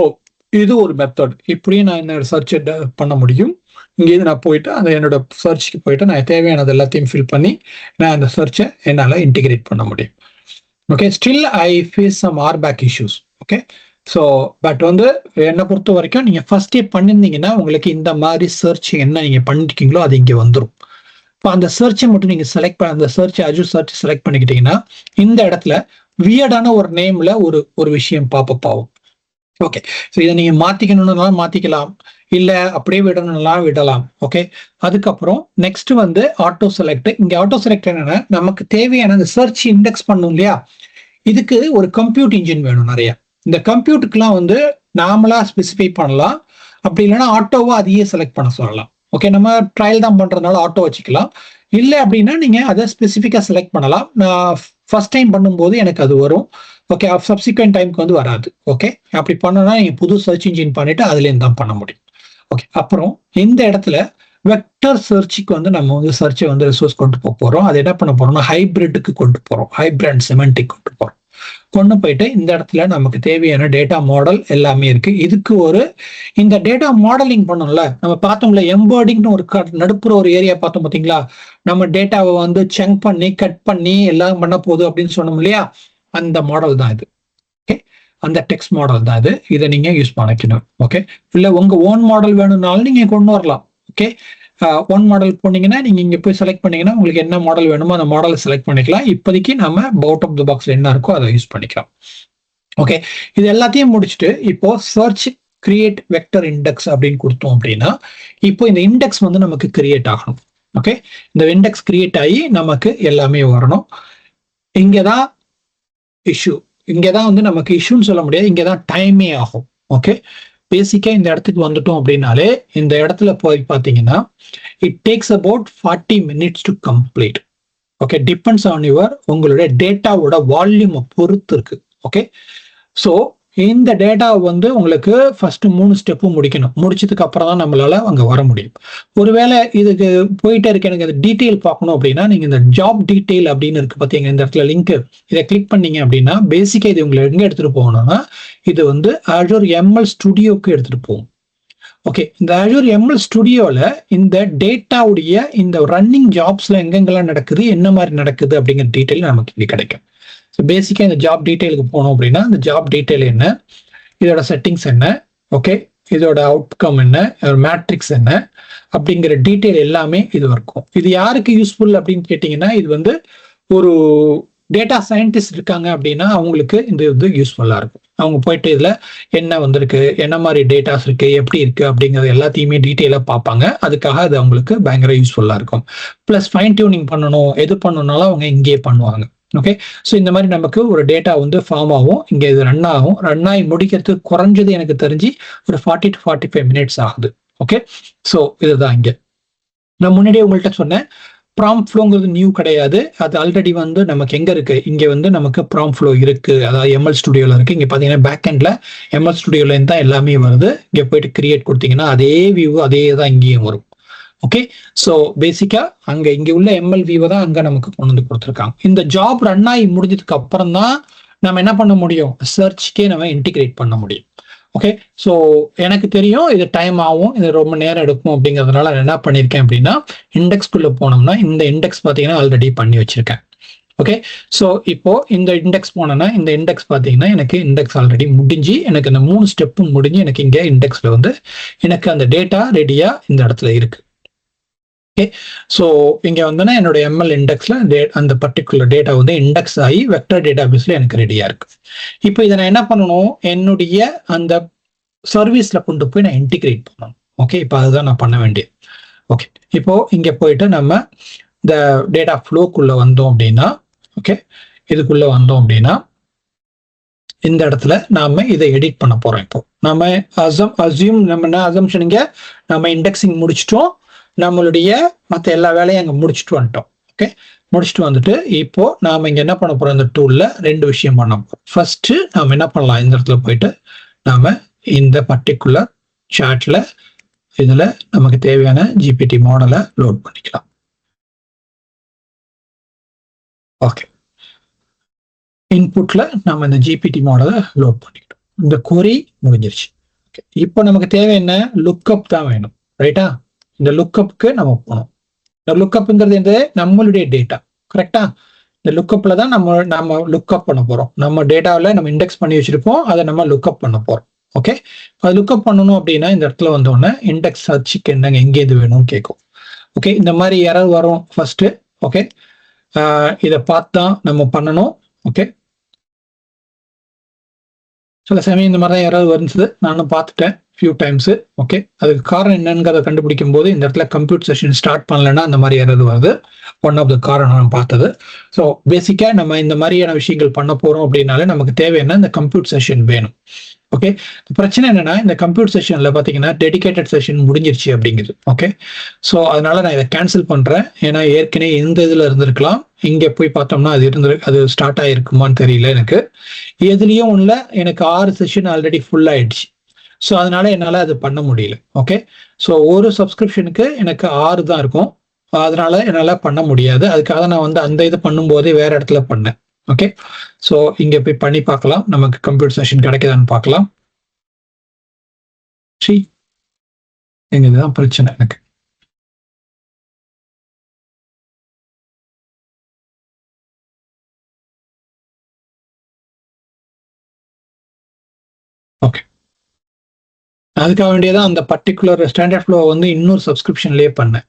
இது ஒரு மெத்தட். இப்படியும் நான் என்னோட சர்ச்சை பண்ண முடியும். இங்கேருந்து நான் போயிட்டு அந்த என்னோட சர்ச்சுக்கு போயிட்டு நான் தேவையானது எல்லாத்தையும் ஃபில் பண்ணி நான் அந்த சர்ச்சை என்னால் இன்டிகிரேட் பண்ண முடியும். Okay, still I face some ARPACK issues. Okay, so but வந்து என்னை பொறுத்த வரைக்கும் நீங்கள் ஃபர்ஸ்டே பண்ணியிருந்தீங்கன்னா உங்களுக்கு இந்த மாதிரி சர்ச் என்ன நீங்கள் பண்ணிருக்கீங்களோ அது இங்கே வந்துடும். இப்போ அந்த சர்ச்சை மட்டும் நீங்கள் செலக்ட் பண்ண, அந்த சர்ச் அஜூர் சர்ச் செலக்ட் பண்ணிக்கிட்டீங்கன்னா இந்த இடத்துல வியர்டான ஒரு நேம்ல ஒரு விஷயம் பாப்பப் ஆகும். ஓகே, ஸோ இதை நீங்க மாத்திக்கணும்னாலும் மாத்திக்கலாம், இல்ல அப்படியே விடணும்னாலும் விடலாம். ஓகே, அதுக்கப்புறம் நெக்ஸ்ட் வந்து ஆட்டோ செலக்ட். இங்க ஆட்டோ செலக்ட் என்னன்னா நமக்கு தேவையான அந்த சர்ச் இண்டெக்ஸ் பண்ணும் இல்லையா, இதுக்கு ஒரு கம்ப்யூட் இன்ஜின் வேணும் நிறைய. இந்த கம்ப்யூட்டுக்குலாம் வந்து நாமளா ஸ்பெசிஃபை பண்ணலாம், அப்படி இல்லைன்னா ஆட்டோவா அதையே செலக்ட் பண்ண சொல்லலாம். ஓகே, நம்ம ட்ரையல் தான் பண்றதுனால ஆட்டோ வச்சுக்கலாம். இல்லை அப்படின்னா நீங்க அதை ஸ்பெசிஃபிக்கா செலக்ட் பண்ணலாம். நான் ஃபர்ஸ்ட் டைம் பண்ணும்போது எனக்கு அது வரும். ஓகே, சப்சிக்வெண்ட் டைமுக்கு வந்து வராது. ஓகே, அப்படி பண்ணோம்னா நீங்க புது சர்ச் இன்ஜின் பண்ணிட்டு அதுலேருந்து தான் பண்ண முடியும். ஓகே, அப்புறம் இந்த இடத்துல வெக்டர் சர்ச்சுக்கு வந்து நம்ம வந்து சர்ச்சை வந்து ரிசோர்ஸ் கொண்டு போக போறோம். அது என்ன பண்ண போறோம்னா ஹைபிரிட்டுக்கு கொண்டு போறோம், ஹைபிரிட் அண்ட் செமண்டிக் கொண்டு போறோம். கொண்டு போயிட்டு இந்த இடத்துல நமக்கு தேவையான டேட்டா மாடல் எல்லாமே இருக்கு. இதுக்கு இந்த டேட்டா மாடலிங் பண்ணோம்ல, நம்ம பார்த்தோம்ல எம்பர்டிங்னு ஒரு நடுப்புற ஒரு ஏரியா பார்த்தோம் பார்த்தீங்களா, நம்ம டேட்டாவை வந்து செங்க் பண்ணி கட் பண்ணி எல்லாம் பண்ண போகுது அப்படின்னு சொன்னோம் இல்லையா, அந்த மாடல் தான் இது. ஓகே, அந்த டெக்ஸ்ட் மாடல் தான் இது. இதை நீங்க யூஸ் பண்ணிக்கணும். ஓகே, இல்ல உங்க ஓன் மாடல் வேணும்னாலும் நீங்க கொண்டு வரலாம். ஓகே, ஒன் மாடல் போனீங்கன்னா நீங்க இங்க போய் செலக்ட் பண்ணீங்கன்னா உங்களுக்கு என்ன மாடல் வேணுமோ அந்த மாடலை செலக்ட் பண்ணிக்கலாம். இப்போதைக்கு நம்ம அவுட் ஆஃப் த பாக்ஸ்ல என்ன இருக்கோ அதை யூஸ் பண்ணிக்கலாம். ஓகே, இது எல்லாத்தையும் முடிச்சுட்டு இப்போ சர்ச் கிரியேட் வெக்டர் இண்டெக்ஸ் அப்படின்னு கொடுத்தோம் அப்படின்னா இப்போ இந்த இண்டெக்ஸ் வந்து நமக்கு கிரியேட் ஆகணும். ஓகே, இந்த இண்டெக்ஸ் கிரியேட் ஆகி நமக்கு எல்லாமே வரணும். இங்கதான் இஷ்யூ, இங்கதான் வந்து நமக்கு இஷ்யூன்னு சொல்ல முடியாது, இங்கதான் டைமே ஆகும். ஓகே, பேசிக்கா இந்த இடத்துக்கு வந்துட்டோம் அப்படின்னாலே இந்த இடத்துல போய் பார்த்தீங்கன்னா it takes about 40 minutes to complete. Okay, depends on உங்களுடைய டேட்டாவோட வால்யூமை பொறுத்து இருக்கு. ஓகே, ஸோ இந்த டேட்டா வந்து உங்களுக்கு ஃபர்ஸ்ட் 3 ஸ்டெப்பும் முடிக்கணும். முடிச்சதுக்கு அப்புறம் தான் நம்மளால அங்க வர முடியும். ஒருவேளை இதுக்கு போயிட்டே இருக்கு எனக்கு அது டீட்டெயில் பார்க்கணும் அப்படின்னா நீங்க இந்த ஜாப் டீட்டெயில் அப்படின்னு இருக்கு பார்த்தீங்க, இந்த இடத்துல லிங்க், இதை கிளிக் பண்ணீங்க அப்படின்னா பேசிக்கா இது உங்களை எங்க எடுத்துட்டு போகணும்னா இது வந்து Azure ML Studioக்கு எடுத்துட்டு போகும். ஓகே, இந்த Azure ML ஸ்டுடியோல இந்த டேட்டாவுடைய இந்த ரன்னிங் ஜாப்ஸ்ல எங்கெங்கெல்லாம் நடக்குது, என்ன மாதிரி நடக்குது அப்படிங்கிற டீட்டெயில் நமக்கு இங்கே கிடைக்கும். ஸோ பேசிக்காக இந்த ஜாப் டீட்டெயிலுக்கு போனோம் அப்படின்னா இந்த ஜாப் டீட்டெயில் என்ன, இதோட செட்டிங்ஸ் என்ன, ஓகே, இதோட அவுட்கம் என்ன, மேட்ரிக்ஸ் என்ன அப்படிங்கிற டீட்டெயில் எல்லாமே இது இருக்கும். இது யாருக்கு யூஸ்ஃபுல் அப்படின்னு கேட்டிங்கன்னா, இது வந்து ஒரு டேட்டா சயின்டிஸ்ட் இருக்காங்க அப்படின்னா அவங்களுக்கு இந்த இது யூஸ்ஃபுல்லாக இருக்கும். அவங்க போயிட்டு இதில் என்ன வந்திருக்கு, என்ன மாதிரி டேட்டாஸ் இருக்கு, எப்படி இருக்கு அப்படிங்கிறது எல்லாத்தையுமே டீட்டெயிலாக பார்ப்பாங்க. அதுக்காக அது அவங்களுக்கு பயங்கர யூஸ்ஃபுல்லாக இருக்கும். ப்ளஸ் ஃபைன் டியூனிங் பண்ணணும், எது பண்ணணும்னாலும் அவங்க இங்கேயே பண்ணுவாங்க. ஓகே, ஸோ இந்த மாதிரி நமக்கு ஒரு டேட்டா வந்து ஃபார்ம் ஆகும், இங்கே இது ரன் ஆகும். ரன் ஆகி முடிக்கிறதுக்கு குறைஞ்சது எனக்கு தெரிஞ்சு ஒரு 40 to 45 minutes ஆகுது. ஓகே, ஸோ இதுதான் இங்கே நான் முன்னாடியே உங்கள்கிட்ட சொன்னேன். ப்ராம்ப்ட் ஃப்ளோங்கிறது நியூ கிடையாது. அது ஆல்ரெடி வந்து நமக்கு எங்க இருக்கு, இங்க வந்து நமக்கு ப்ராம்ப்ட் ஃப்ளோ இருக்கு, அதாவது எம்எல் ஸ்டுடியோல இருக்கு. இங்க பாத்தீங்கன்னா பேக் எண்ட்ல எம்எல் ஸ்டுடியோல இருந்து தான் எல்லாமே வருது. இங்க போயிட்டு கிரியேட் கொடுத்தீங்கன்னா அதே வியூ அதே தான் இங்கேயும் வரும். ஓகே, ஸோ பேசிக்கா அங்க இங்க உள்ள எம்எல் வியூவை தான் அங்க நமக்கு கொண்டு வந்து கொடுத்துருக்காங்க. இந்த ஜாப் ரன் ஆகி முடிஞ்சதுக்கு அப்புறம் தான் நம்ம என்ன பண்ண முடியும், சர்ச்சுக்கே நம்ம இன்டிகிரேட் பண்ண முடியும். ஓகே, ஸோ எனக்கு தெரியும் இது டைம் ஆகும், இது ரொம்ப நேரம் எடுக்கும் அப்படிங்கிறதுனால நான் என்ன பண்ணியிருக்கேன் அப்படின்னா, இண்டெக்ஸ்குள்ளே போனோம்னா இந்த இண்டெக்ஸ் பார்த்தீங்கன்னா ஆல்ரெடி பண்ணி வச்சிருக்கேன். ஓகே, ஸோ இப்போ இந்த இண்டெக்ஸ் போனேன்னா இந்த இண்டெக்ஸ் பார்த்தீங்கன்னா எனக்கு இண்டெக்ஸ் ஆல்ரெடி முடிஞ்சு எனக்கு இந்த 3 ஸ்டெப்பும் முடிஞ்சு எனக்கு இங்கே இண்டெக்ஸில் வந்து எனக்கு அந்த டேட்டா ரெடியாக இந்த இடத்துல இருக்கு. ஓகே, ஸோ இங்கே வந்து என்னோட எம்எல் இண்டெக்ஸில் அந்த பர்டிகுலர் டேட்டா வந்து இண்டெக்ஸ் ஆகி வெக்டர் டேட்டா பேஸில் எனக்கு ரெடியாக இருக்கு. இப்போ இதை நான் என்ன பண்ணணும், என்னுடைய அந்த சர்வீஸில் கொண்டு போய் நான் இன்டிகிரேட் பண்ணணும். ஓகே, இப்போ அதுதான் நான் பண்ண வேண்டியது. ஓகே, இப்போ இங்கே போயிட்டு நம்ம இந்த டேட்டா ஃப்ளோக்குள்ளே வந்தோம் அப்படின்னா, ஓகே, இதுக்குள்ளே வந்தோம் அப்படின்னா இந்த இடத்துல நாம இதை எடிட் பண்ண போறோம். இப்போ நம்ம அசியூம் நம்ம என்ன அசம்ஷன், இங்கே நம்ம இண்டெக்ஸிங் முடிச்சிட்டோம், நம்மளுடைய மற்ற எல்லா வேலையும் அங்கே முடிச்சுட்டு வந்துட்டோம். ஓகே, முடிச்சுட்டு வந்துட்டு இப்போ நாம இங்க என்ன பண்ண போறோம், இந்த டூல்ல 2 விஷயம் பண்ண போறோம். ஃபர்ஸ்ட் நாம என்ன பண்ணலாம், இந்த இடத்துல போயிட்டு நாம இந்த பர்டிகுலர் சார்ட்ல இதுல நமக்கு தேவையான ஜிபிடி மாடலை லோட் பண்ணிக்கலாம். ஓகே, இன்புட்ல நம்ம இந்த ஜிபிடி மாடலை லோட் பண்ணிக்கிட்டோம். இந்த கொரி முடிஞ்சிருச்சு. ஓகே, இப்போ நமக்கு தேவை என்ன, லுக்அப் தான் வேணும், ரைட்டா? இந்த லுக்கப்புக்கு நம்ம போகணும். இந்த லுக்கப்ங்கிறது எது, நம்மளுடைய டேட்டா, கரெக்டா? இந்த லுக்கப்ல தான் நம்ம லுக்அப் பண்ண போறோம். நம்ம டேட்டாவில் நம்ம இண்டெக்ஸ் பண்ணி வச்சிருப்போம், அதை நம்ம லுக்அப் பண்ண போறோம். ஓகே, அது லுக்அப் பண்ணணும் அப்படின்னா இந்த இடத்துல வந்தோடனே இண்டெக்ஸ் சர்ச்சுக்கு என்னங்க எங்கேருந்து வேணும்னு கேட்கும். ஓகே, இந்த மாதிரி எரர் வரும் ஃபர்ஸ்ட். ஓகே, இதை பார்த்து தான் நம்ம பண்ணணும். ஓகே, சில சமயம் இந்த மாதிரி தான் யாராவது வருது, நானும் பார்த்துட்டேன் ஃபியூ டைம்ஸ். ஓகே, அதுக்கு காரணம் என்னங்கிறத கண்டுபிடிக்கும் போது இந்த இடத்துல கம்ப்யூட்டர் செஷன் ஸ்டார்ட் பண்ணலன்னா அந்த மாதிரி யாராவது வருது. ஒன் ஆஃப் த காரணம் நான் பார்த்தது. ஸோ பேசிக்கா நம்ம இந்த மாதிரியான விஷயங்கள் பண்ண போறோம் அப்படின்னாலே நமக்கு தேவையான இந்த கம்ப்யூட்டர் செஷன் வேணும். ஓகே, பிரச்சனை என்னன்னா இந்த கம்ப்யூட்டர் செஷன்ல பாத்தீங்கன்னா டெடிகேட்டட் செஷன் முடிஞ்சிருச்சு அப்படிங்குது. ஓகே, ஸோ அதனால நான் இதை கேன்சல் பண்றேன். ஏன்னா ஏற்கனவே இந்த இதுல இருந்திருக்கலாம், இங்க போய் பார்த்தோம்னா அது ஸ்டார்ட் ஆயிருக்குமான்னு தெரியல எனக்கு. எதுலயும் ஒண்ணுல எனக்கு 6 செஷன் ஆல்ரெடி ஃபுல் ஆயிடுச்சு. ஸோ அதனால என்னால் அது பண்ண முடியல. ஓகே, ஸோ ஒரு சப்ஸ்கிரிப்ஷனுக்கு எனக்கு 6 தான் இருக்கும், அதனால என்னால் பண்ண முடியாது. அதுக்காக நான் வந்து அந்த இது பண்ணும்போதே வேற இடத்துல பண்ணேன். ஓகே, ஸோ இங்கே போய் பண்ணி பார்க்கலாம், நமக்கு கம்ப்யூட்டர் செஷன் கிடைக்குதான்னு பார்க்கலாம். சரி, எங்க இதுதான் பிரச்சனை எனக்கு. ஓகே, அதுக்காக வேண்டியதான் அந்த பர்டிகுலர் ஸ்டாண்டர்ட் ஃப்ளோ வந்து இன்னொரு சப்ஸ்கிரிப்ஷன்லயே பண்ணேன்.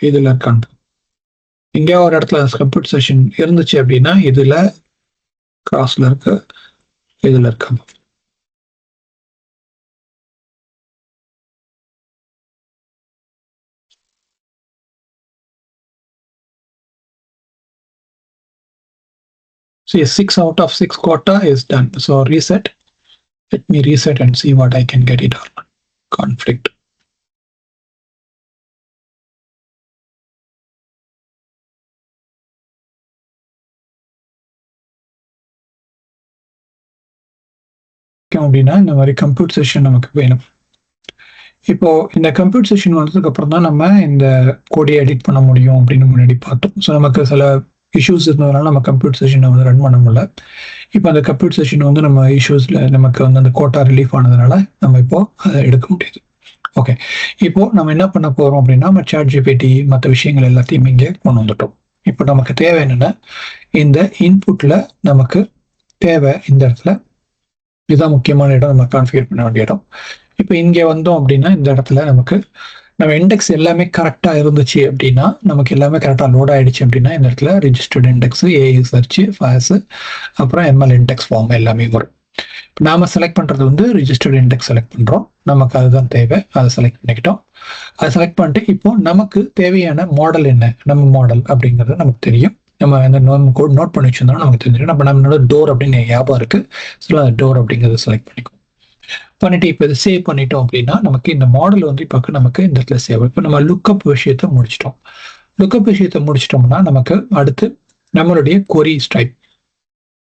இதுல இருக்கான் இங்க ஒரு இடத்துல கம்ப்யூட்டர் செஷன் இருந்துச்சு அப்படின்னா இதுல கிராஸ்ல இருக்கு, இதுல இருக்காங்க. So 6 out of 6 quota is done. So reset. Let me reset and see what I can get it or not. Conflict. அப்படின்னா இந்த மாதிரி கம்ப்யூட்டர் செஷன் நமக்கு வேணும். இப்போ இந்த கம்ப்யூட்டர் செஷன் வந்ததுக்கு அப்புறம் தான் நம்ம இந்த கோடியை எடிட் பண்ண முடியும் அப்படின்னு முன்னாடி பார்த்தோம். ஸோ நமக்கு சில இஷ்யூஸ் இருந்ததுனால நம்ம கம்ப்யூட்டர் செஷனை வந்து ரன் பண்ண முடியல. இப்போ அந்த கம்ப்யூட்டர் செஷன் வந்து நம்ம இஷ்யூஸில் நமக்கு வந்து அந்த கோட்டா ரிலீஃப் ஆனதுனால நம்ம இப்போ அதை எடுக்க முடியுது. ஓகே, இப்போ நம்ம என்ன பண்ண போகிறோம் அப்படின்னா நம்ம ChatGPT மற்ற விஷயங்கள் எல்லாத்தையும் இங்கே கொண்டு வந்துட்டோம். இப்போ நமக்கு தேவை என்னென்னா இந்த இன்புட்டில் நமக்கு தேவை இந்த இடத்துல இதுதான் முக்கியமான இடம், நம்ம கான்ஃபிகர் பண்ண வேண்டிய இடம். இப்போ இங்கே வந்தோம் அப்படின்னா இந்த இடத்துல நமக்கு நம்ம இண்டெக்ஸ் எல்லாமே கரெக்டாக இருந்துச்சு அப்படின்னா நமக்கு எல்லாமே கரெக்டாக லோட் ஆகிடுச்சு அப்படின்னா இந்த இடத்துல ரிஜிஸ்டர்ட் இண்டெக்ஸ், ஏஐ சர்ச், ஃபாஸ், அப்புறம் எம்எல் இண்டெக்ஸ் ஃபார்ம் எல்லாமே வரும். இப்போ நாம செலக்ட் பண்ணுறது வந்து ரிஜிஸ்டர்ட் இண்டெக்ஸ் செலக்ட் பண்ணுறோம். நமக்கு அதுதான் தேவை, அதை செலக்ட் பண்ணிக்கிட்டோம். அதை செலக்ட் பண்ணிட்டு இப்போ நமக்கு தேவையான மாடல் என்ன, நம்ம மாடல் அப்படிங்கிறது நமக்கு தெரியும். நம்ம அந்த கோட் நோட் பண்ணி வச்சிருந்தோம் நமக்கு தெரிஞ்சிடும். நம்மளோட டோர் அப்படின்னு ஞாபகம் இருக்கு. ஸோ அந்த டோர் அப்படிங்கிறத செலக்ட் பண்ணிக்கும் பண்ணிட்டு இப்போ இதை சேவ் பண்ணிட்டோம் அப்படின்னா நமக்கு இந்த மாடல் வந்து இப்போ நமக்கு இந்த இடத்துல சேவ். இப்போ நம்ம லுக்கப் விஷயத்தை முடிச்சிட்டோம். லுக்கப் விஷயத்தை முடிச்சிட்டோம்னா நமக்கு அடுத்து நம்மளுடைய கொரி ஸ்டைப்,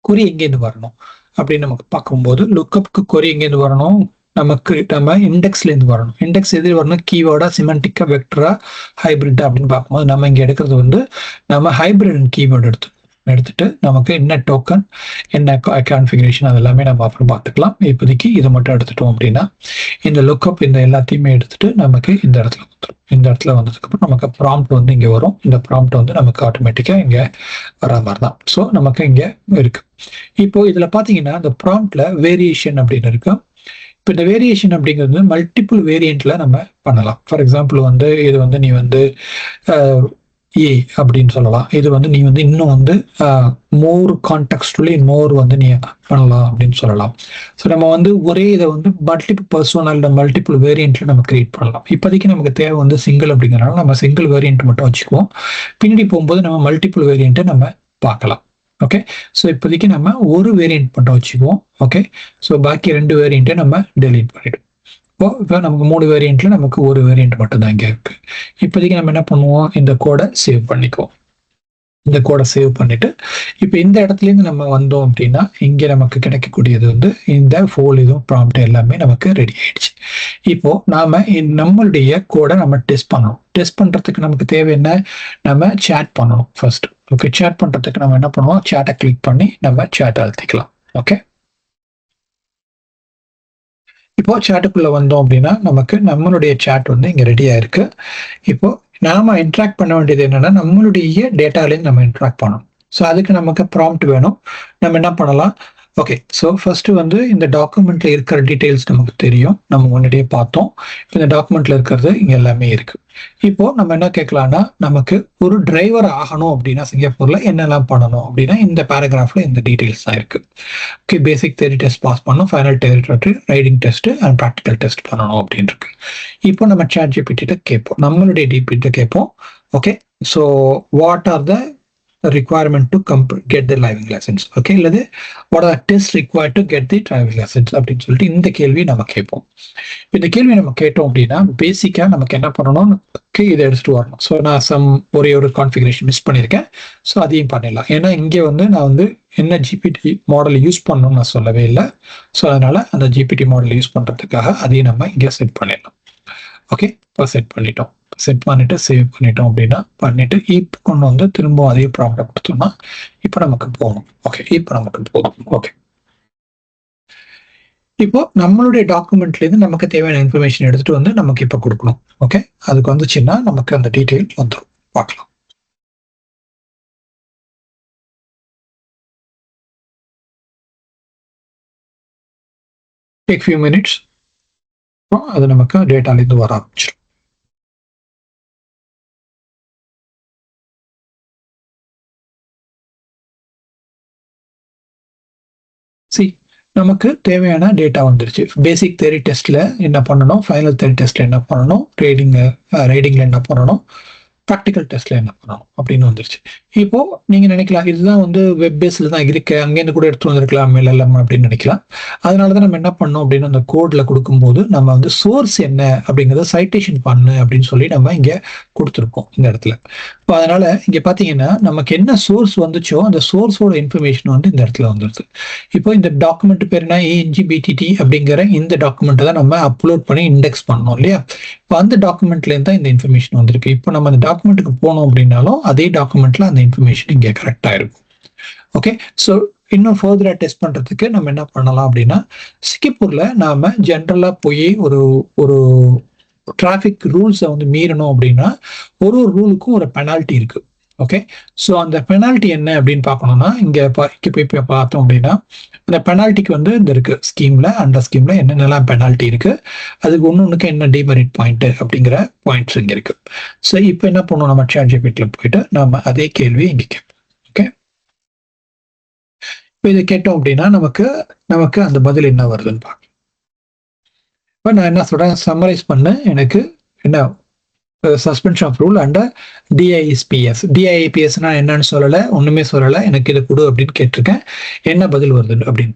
கொரி எங்கேருந்து வரணும் அப்படின்னு நமக்கு பார்க்கும்போது லுக்கப்புக்கு கொரி எங்கேருந்து வரணும், நமக்கு நம்ம இண்டெக்ஸ்லேருந்து வரணும். இண்டெக்ஸ் எது வரணும், கீவேர்டா, சிமெண்டிக்கா, வெக்டரா, ஹைபிரிட்டா அப்படின்னு பார்க்கும்போது நம்ம இங்கே எடுக்கிறது வந்து நம்ம ஹைபிரிட் கீவேர்டு எடுத்துட்டு நமக்கு என்ன டோக்கன், என்ன கான்ஃபிகரேஷன் அதெல்லாமே நம்ம அப்புறம் பார்த்துக்கலாம். இப்போதைக்கு இதை மட்டும் எடுத்துட்டோம் அப்படின்னா இந்த லுக்கப் இந்த எல்லாத்தையுமே எடுத்துட்டு நமக்கு இந்த இடத்துல வந்துடும். இந்த இடத்துல வந்ததுக்கப்புறம் நமக்கு ப்ராம்ப்ட் வந்து இங்கே வரும். இந்த ப்ராம்ப்ட் வந்து நமக்கு ஆட்டோமேட்டிக்காக இங்கே வர மாதிரி தான். ஸோ நமக்கு இங்கே இருக்கு. இப்போ இதில் பார்த்தீங்கன்னா இந்த ப்ராம்ப்ட்ல வேரியேஷன் அப்படின்னு இருக்கு. இப்போ இந்த வேரியேஷன் அப்படிங்கிறது மல்டிபிள் வேரியண்ட்ல நம்ம பண்ணலாம். ஃபார் எக்ஸாம்பிள் வந்து இது வந்து நீ வந்து ஏ அப்படின்னு சொல்லலாம். இது வந்து நீ வந்து இன்னும் வந்து மோர் கான்டெக்ஸ்டுவலி மோர் வந்து நீ பண்ணலாம் அப்படின்னு சொல்லலாம். ஸோ நம்ம வந்து ஒரே இதை வந்து மல்டிபிள் பர்சனல் மல்டிபிள் வேரியண்ட்ல நம்ம கிரியேட் பண்ணலாம். இப்போதைக்கு நமக்கு தேவை வந்து சிங்கிள் அப்படிங்கிறனால நம்ம சிங்கிள் வேரியண்ட் மட்டும் வச்சுக்குவோம். பின்னாடி போகும்போது நம்ம மல்டிபிள் வேரியண்ட்டை நம்ம பார்க்கலாம். ஓகே, ஸோ இப்போதைக்கு நம்ம ஒரு வேரியண்ட் மட்டும் வச்சுக்குவோம். ஓகே, ஸோ பாக்கி 2 வேரியண்ட்டை நம்ம டெலீட் பண்ணிடுவோம். இப்போ நமக்கு 3 வேரியண்ட்ல நமக்கு ஒரு வேரியண்ட் மட்டும் தான் இங்கே இருக்கு. இப்போதைக்கு நம்ம என்ன பண்ணுவோம், இந்த கோடை சேவ் பண்ணிக்குவோம். இந்த கோடை சேவ் பண்ணிட்டு இப்போ இந்த இடத்துல இருந்து நம்ம வந்தோம் அப்படின்னா இங்கே நமக்கு கிடைக்கக்கூடியது வந்து இந்த ஃபோல் இதுவும் ப்ராம்ப்ட் எல்லாமே நமக்கு ரெடி ஆயிடுச்சு. இப்போ நாம நம்மளுடைய கோடை நம்ம டெஸ்ட் பண்ணணும். டெஸ்ட் பண்றதுக்கு நமக்கு தேவை என்ன, நம்ம சேட் பண்ணணும் ஃபர்ஸ்ட். ஓகே, சேட் பண்றதுக்கு நம்ம என்ன பண்ணுவோம், சேட்டை கிளிக் பண்ணி நம்ம சேட் அழுத்திக்கலாம். ஓகே, இப்போ சேட்டுக்குள்ள வந்தோம் அப்படின்னா நமக்கு நம்மளுடைய சேட் வந்து இங்க ரெடியா இருக்கு. இப்போ நாம இன்ட்ராக்ட் பண்ண வேண்டியது என்னன்னா நம்மளுடைய டேட்டாலையும் நம்ம இன்ட்ராக்ட் பண்ணணும். ஸோ அதுக்கு நமக்கு ப்ராம்ப்ட் வேணும். நம்ம என்ன பண்ணலாம், ஓகே, ஸோ ஃபர்ஸ்ட் வந்து இந்த டாக்குமெண்ட்ல இருக்கிற டீடைல்ஸ் நமக்கு தெரியும், நம்ம முன்னாடியே பார்த்தோம். இந்த டாக்குமெண்ட்ல இருக்கிறது இங்க எல்லாமே இருக்கு. இப்போ நம்ம என்ன கேட்கலாம்னா நமக்கு ஒரு டிரைவர் ஆகணும் அப்படின்னா சிங்கப்பூர்ல என்னெல்லாம் பண்ணணும் அப்படின்னா இந்த பேராகிராஃப்ல இந்த டீடைல்ஸ் தான் இருக்கு. Okay, basic theory test pass பண்ணணும், final territory riding test and practical test பண்ணணும் அப்படின்னு இருக்கு. இப்போ நம்ம ChatGPT கேட்போம், நம்மளுடைய DPT கேட்போம். Okay, so what are the requirement to get the driving license. Okay, இல்லது what are the tests required to get the driving license அப்படின்னு சொல்லிட்டு இந்த கேள்வி நம்ம கேட்போம். இந்த கேள்வி நம்ம கேட்டோம் அப்படின்னா பேசிக்கா நமக்கு என்ன பண்ணணும், இதை எடுத்துட்டு வரணும். ஸோ நான் ஒரே ஒரு கான்ஃபிகரேஷன் மிஸ் பண்ணியிருக்கேன். ஸோ அதையும் பண்ணிடலாம். ஏன்னா இங்கே வந்து நான் வந்து என்ன GPT மாடல் யூஸ் பண்ணணும்னு நான் சொல்லவே இல்லை. ஸோ அதனால அந்த GPT மாடல் யூஸ் பண்றதுக்காக அதையும் நம்ம இங்கே செட் பண்ணிடலாம். ஓகே, இப்போ செட் பண்ணிட்டு சேவ் பண்ணிட்டோம் அப்படின்னா பண்ணிட்டு இப்போ கொண்டு வந்து திரும்ப அதே ப்ராப்ளம் கொடுத்தோம்னா இப்போ நமக்கு போகணும். ஓகே, இப்போ நமக்கு போதும். ஓகே, இப்போ நம்மளுடைய டாக்குமெண்ட்ல இருந்து நமக்கு தேவையான இன்ஃபர்மேஷன் எடுத்துட்டு வந்து நமக்கு இப்போ கொடுக்கணும். ஓகே, அதுக்கு வந்துச்சுன்னா நமக்கு அந்த டீட்டெயில் வந்துடும். பார்க்கலாம். Take few minutes. அது நமக்கு டேட்டாலேருந்து வர ஆரம்பிச்சிடும். நமக்கு தேவையான டேட்டா வந்துருச்சு. பேசிக் தியரி டெஸ்ட்ல என்ன பண்ணணும், ஃபைனல் தியரி டெஸ்ட்ல என்ன பண்ணணும், ரைடிங்ல என்ன பண்ணணும், ப்ராக்டிக்கல் டெஸ்ட்ல என்ன பண்ணணும் அப்படின்னு வந்துருச்சு. இப்போ நீங்க நினைக்கலாம் இதுதான் வந்து வெப் பேஸ்ல தான் இருக்கு, அங்கேருந்து கூட எடுத்து வந்திருக்கலாம் LLM அப்படின்னு நினைக்கலாம். அதனாலதான் நம்ம என்ன பண்ணோம் அப்படின்னு அந்த கோட்ல கொடுக்கும்போது நம்ம வந்து சோர்ஸ் என்ன அப்படிங்கிறத சைட்டேஷன் பண்ணு அப்படின்னு சொல்லி நம்ம இங்க கொடுத்துருக்கோம் இந்த இடத்துல. இப்போ அதனால இங்க பாத்தீங்கன்னா நமக்கு என்ன சோர்ஸ் வந்துச்சோ அந்த சோர்ஸோட இன்ஃபர்மேஷன் வந்து இந்த இடத்துல வந்துருது. இப்போ இந்த டாக்குமெண்ட் பேர் என்ன, ANGBTT அப்படிங்கிற இந்த டாக்குமெண்ட் தான் நம்ம அப்லோட் பண்ணி இண்டெக்ஸ் பண்ணோம் இல்லையா. இப்போ அந்த டாக்குமெண்ட்லேருந்து தான் இந்த இன்ஃபர்மேஷன் வந்திருக்கு. இப்போ நம்ம அந்த டாக்குமெண்ட்டுக்கு போனோம் அப்படின்னாலும் அதே டாக்குமெண்ட்ல அந்த இன்ஃபர்மேஷன் இங்கே கரெக்டாக இருக்கும். ஓகே, ஸோ இன்னும் ஃபர்தராக டெஸ்ட் பண்ணுறதுக்கு நம்ம என்ன பண்ணலாம் அப்படின்னா, சிங்கப்பூரில் நாம் ஜென்ரலாக போய் ஒரு ஒரு டிராஃபிக் ரூல்ஸை வந்து மீறணும் அப்படின்னா ஒரு ரூலுக்கும் ஒரு பெனால்ட்டி இருக்கு. ஓகே, ஸோ அந்த பெனால்ட்டி என்ன அப்படின்னு பார்க்கணும்னா இங்கே போய் பார்த்தோம் அப்படின்னா அந்த பெனால்ட்டிக்கு வந்து இந்த இருக்கு ஸ்கீம்ல, அந்த ஸ்கீம்ல என்னென்னலாம் பெனால்ட்டி இருக்கு, அதுக்கு ஒன்றுக்கு என்ன டிமெரிட் பாயிண்ட் அப்படிங்கிற பாயிண்ட்ஸ் இங்கே இருக்கு. ஸோ இப்போ என்ன பண்ணுவோம், நம்ம ChatGPT போயிட்டு நம்ம அதே கேள்வி இங்கே கேட்போம். ஓகே, இப்போ இதை கேட்டோம் அப்படின்னா நமக்கு அந்த பதில் என்ன வருதுன்னு பார்க்கலாம். இப்போ நான் என்ன சொல்றேன், சம்மரைஸ் பண்ண எனக்கு என்ன suspension of rule and DISPS. DIPS என்னன்னு சொல்லலை, ஒண்ணுமே சொல்லலை, எனக்கு இதை கொடு அப்படின்னு கேட்டிருக்கேன். என்ன பதில் வருது அப்படின்னு.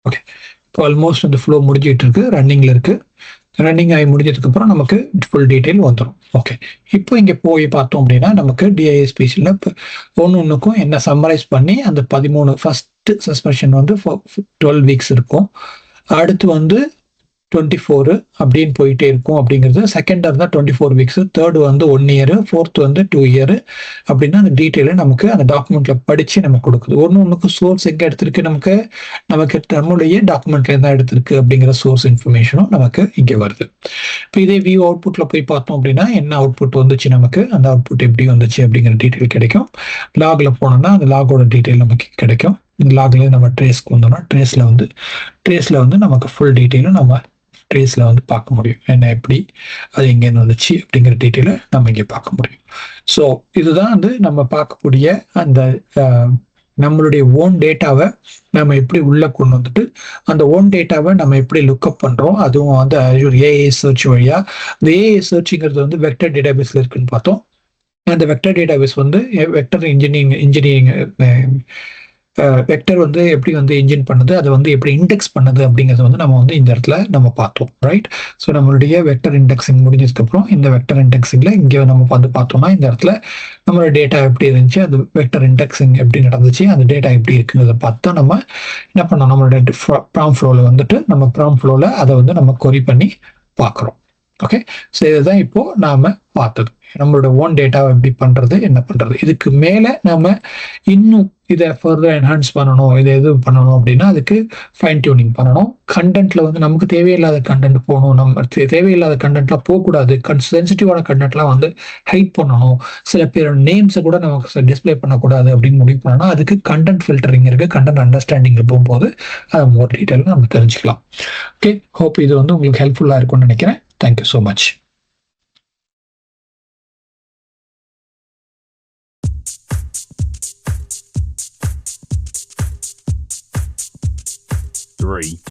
ஓகே, இப்போ ஆல்மோஸ்ட் அந்த ஃப்ளோ முடிஞ்சிட்டு இருக்கு, ரன்னிங்ல இருக்கு. ரன்னிங் ஆகி முடிஞ்சதுக்கு அப்புறம் நமக்கு ஃபுல் டீட்டெயில் வந்துடும். ஓகே, இப்போ இங்கே போய் பார்த்தோம் அப்படின்னா நமக்கு DISPSல ஒன்றுக்கும் என்ன சம்மரைஸ் பண்ணி அந்த 13 ஃபர்ஸ்ட் சஸ்பென்ஷன் வந்து 12 வீக்ஸ் இருக்கும். அடுத்து வந்து 24 அப்படின்னு போயிட்டே இருக்கும் அப்படிங்கிறது. செகண்ட் இருந்தா 24 வீக்ஸ், தேர்டு வந்து 1 இயர், ஃபோர்த் வந்து 2 இயர் அப்படின்னா அந்த டீட்டெயிலை நமக்கு அந்த டாக்குமெண்ட்ல படிச்சு நமக்கு கொடுக்குது. ஒன்றுக்கு சோர்ஸ் எங்க எடுத்திருக்கு, நமக்கு நம்மளுடைய டாக்குமெண்ட்ல இருந்தா எடுத்திருக்கு அப்படிங்கிற சோர்ஸ் இன்ஃபர்மேஷனும் நமக்கு இங்கே வருது. இப்போ இதே வியூ அவுட்புட்ல போய் பார்த்தோம் அப்படின்னா என்ன அவுட்புட் வந்துச்சு, நமக்கு அந்த அவுட்புட் எப்படி வந்துச்சு அப்படிங்கிற டீட்டெயில் கிடைக்கும். லாக்ல போனோம்னா அந்த லாகோட டீட்டெயில் நமக்கு கிடைக்கும். இந்த லாக்ல நம்ம ட்ரேஸ்க்கு வந்தோம்னா ட்ரேஸ்ல வந்து நமக்கு ஃபுல் டீட்டெயிலும் நம்ம ட்ரேஸ்ல வந்து பார்க்க முடியும். என்ன எப்படி அது எங்கேருந்து வந்துச்சு அப்படிங்கிற டீட்டெயிலை நம்ம இங்கே பார்க்க முடியும். ஸோ இதுதான் வந்து நம்ம பார்க்கக்கூடிய அந்த நம்மளுடைய ஓன் டேட்டாவை நம்ம எப்படி உள்ள கொண்டு வந்துட்டு அந்த ஓன் டேட்டாவை நம்ம எப்படி லுக்அப் பண்றோம், அதுவும் வந்து Azure AI சர்ச் வழியா. இந்த AI சர்ச்ங்கிறது வந்து வெக்டர் டேட்டாபேஸ்ல இருக்குன்னு பார்த்தோம். அந்த வெக்டர் டேட்டாபேஸ் வந்து வெக்டர் இன்ஜினியரிங் வெக்டர் வந்து எப்படி வந்து இன்ஜின் பண்ணுது, அதை வந்து எப்படி இண்டெக்ஸ் பண்ணுது அப்படிங்கிறது வந்து நம்ம வந்து இந்த இடத்துல நம்ம பார்த்தோம். ரைட், ஸோ நம்மளுடைய வெக்டர் இண்டெக்ஸிங் முடிஞ்சதுக்கு அப்புறம் இந்த வெக்டர் இண்டெக்ஸிங்ல இங்கே நம்ம வந்து பார்த்தோம்னா இந்த இடத்துல நம்மளோட டேட்டா எப்படி இருந்துச்சு, அது வெக்டர் இண்டெக்ஸிங் எப்படி நடந்துச்சு, அந்த டேட்டா எப்படி இருக்குங்கிறத பார்த்து நம்ம என்ன பண்ணோம், நம்மளோட ப்ராம் ஃப்ளோல வந்துட்டு நம்ம ப்ராம் ஃப்ளோல அதை வந்து நம்ம கொரி பண்ணி பார்க்குறோம். ஓகே, ஸோ இதுதான் இப்போ நாம பார்த்தது, நம்மளோட ஓன் டேட்டாவை எப்படி பண்றது, என்ன பண்றது. இதுக்கு மேல நாம இன்னும் இதை ஃபர்தர் என்ஹான்ஸ் பண்ணணும், இதை எது பண்ணணும் அப்படின்னா அதுக்கு ஃபைன் டியூனிங் பண்ணணும். கண்டென்ட்ல வந்து நமக்கு தேவையில்லாத கண்டென்ட் போகணும், நம்ம தேவையில்லாத கண்டென்ட்லாம் போகக்கூடாது. சென்சிட்டிவான கண்டென்ட்லாம் வந்து ஹைட் பண்ணணும். சில பேர் நேம்ஸை கூட நமக்கு டிஸ்பிளே பண்ணக்கூடாது அப்படின்னு முடிவு பண்ணணும். அதுக்கு கண்டென்ட் ஃபில்டரிங் இருக்கு. கண்டென்ட் அண்டர்ஸ்டாண்டிங் போகும்போது அதை மோர் டீட்டெயிலாக நம்ம தெரிஞ்சுக்கலாம். ஓகே, ஹோப் இது வந்து உங்களுக்கு ஹெல்ப்ஃபுல்லா இருக்கும்னு நினைக்கிறேன். Thank you so much.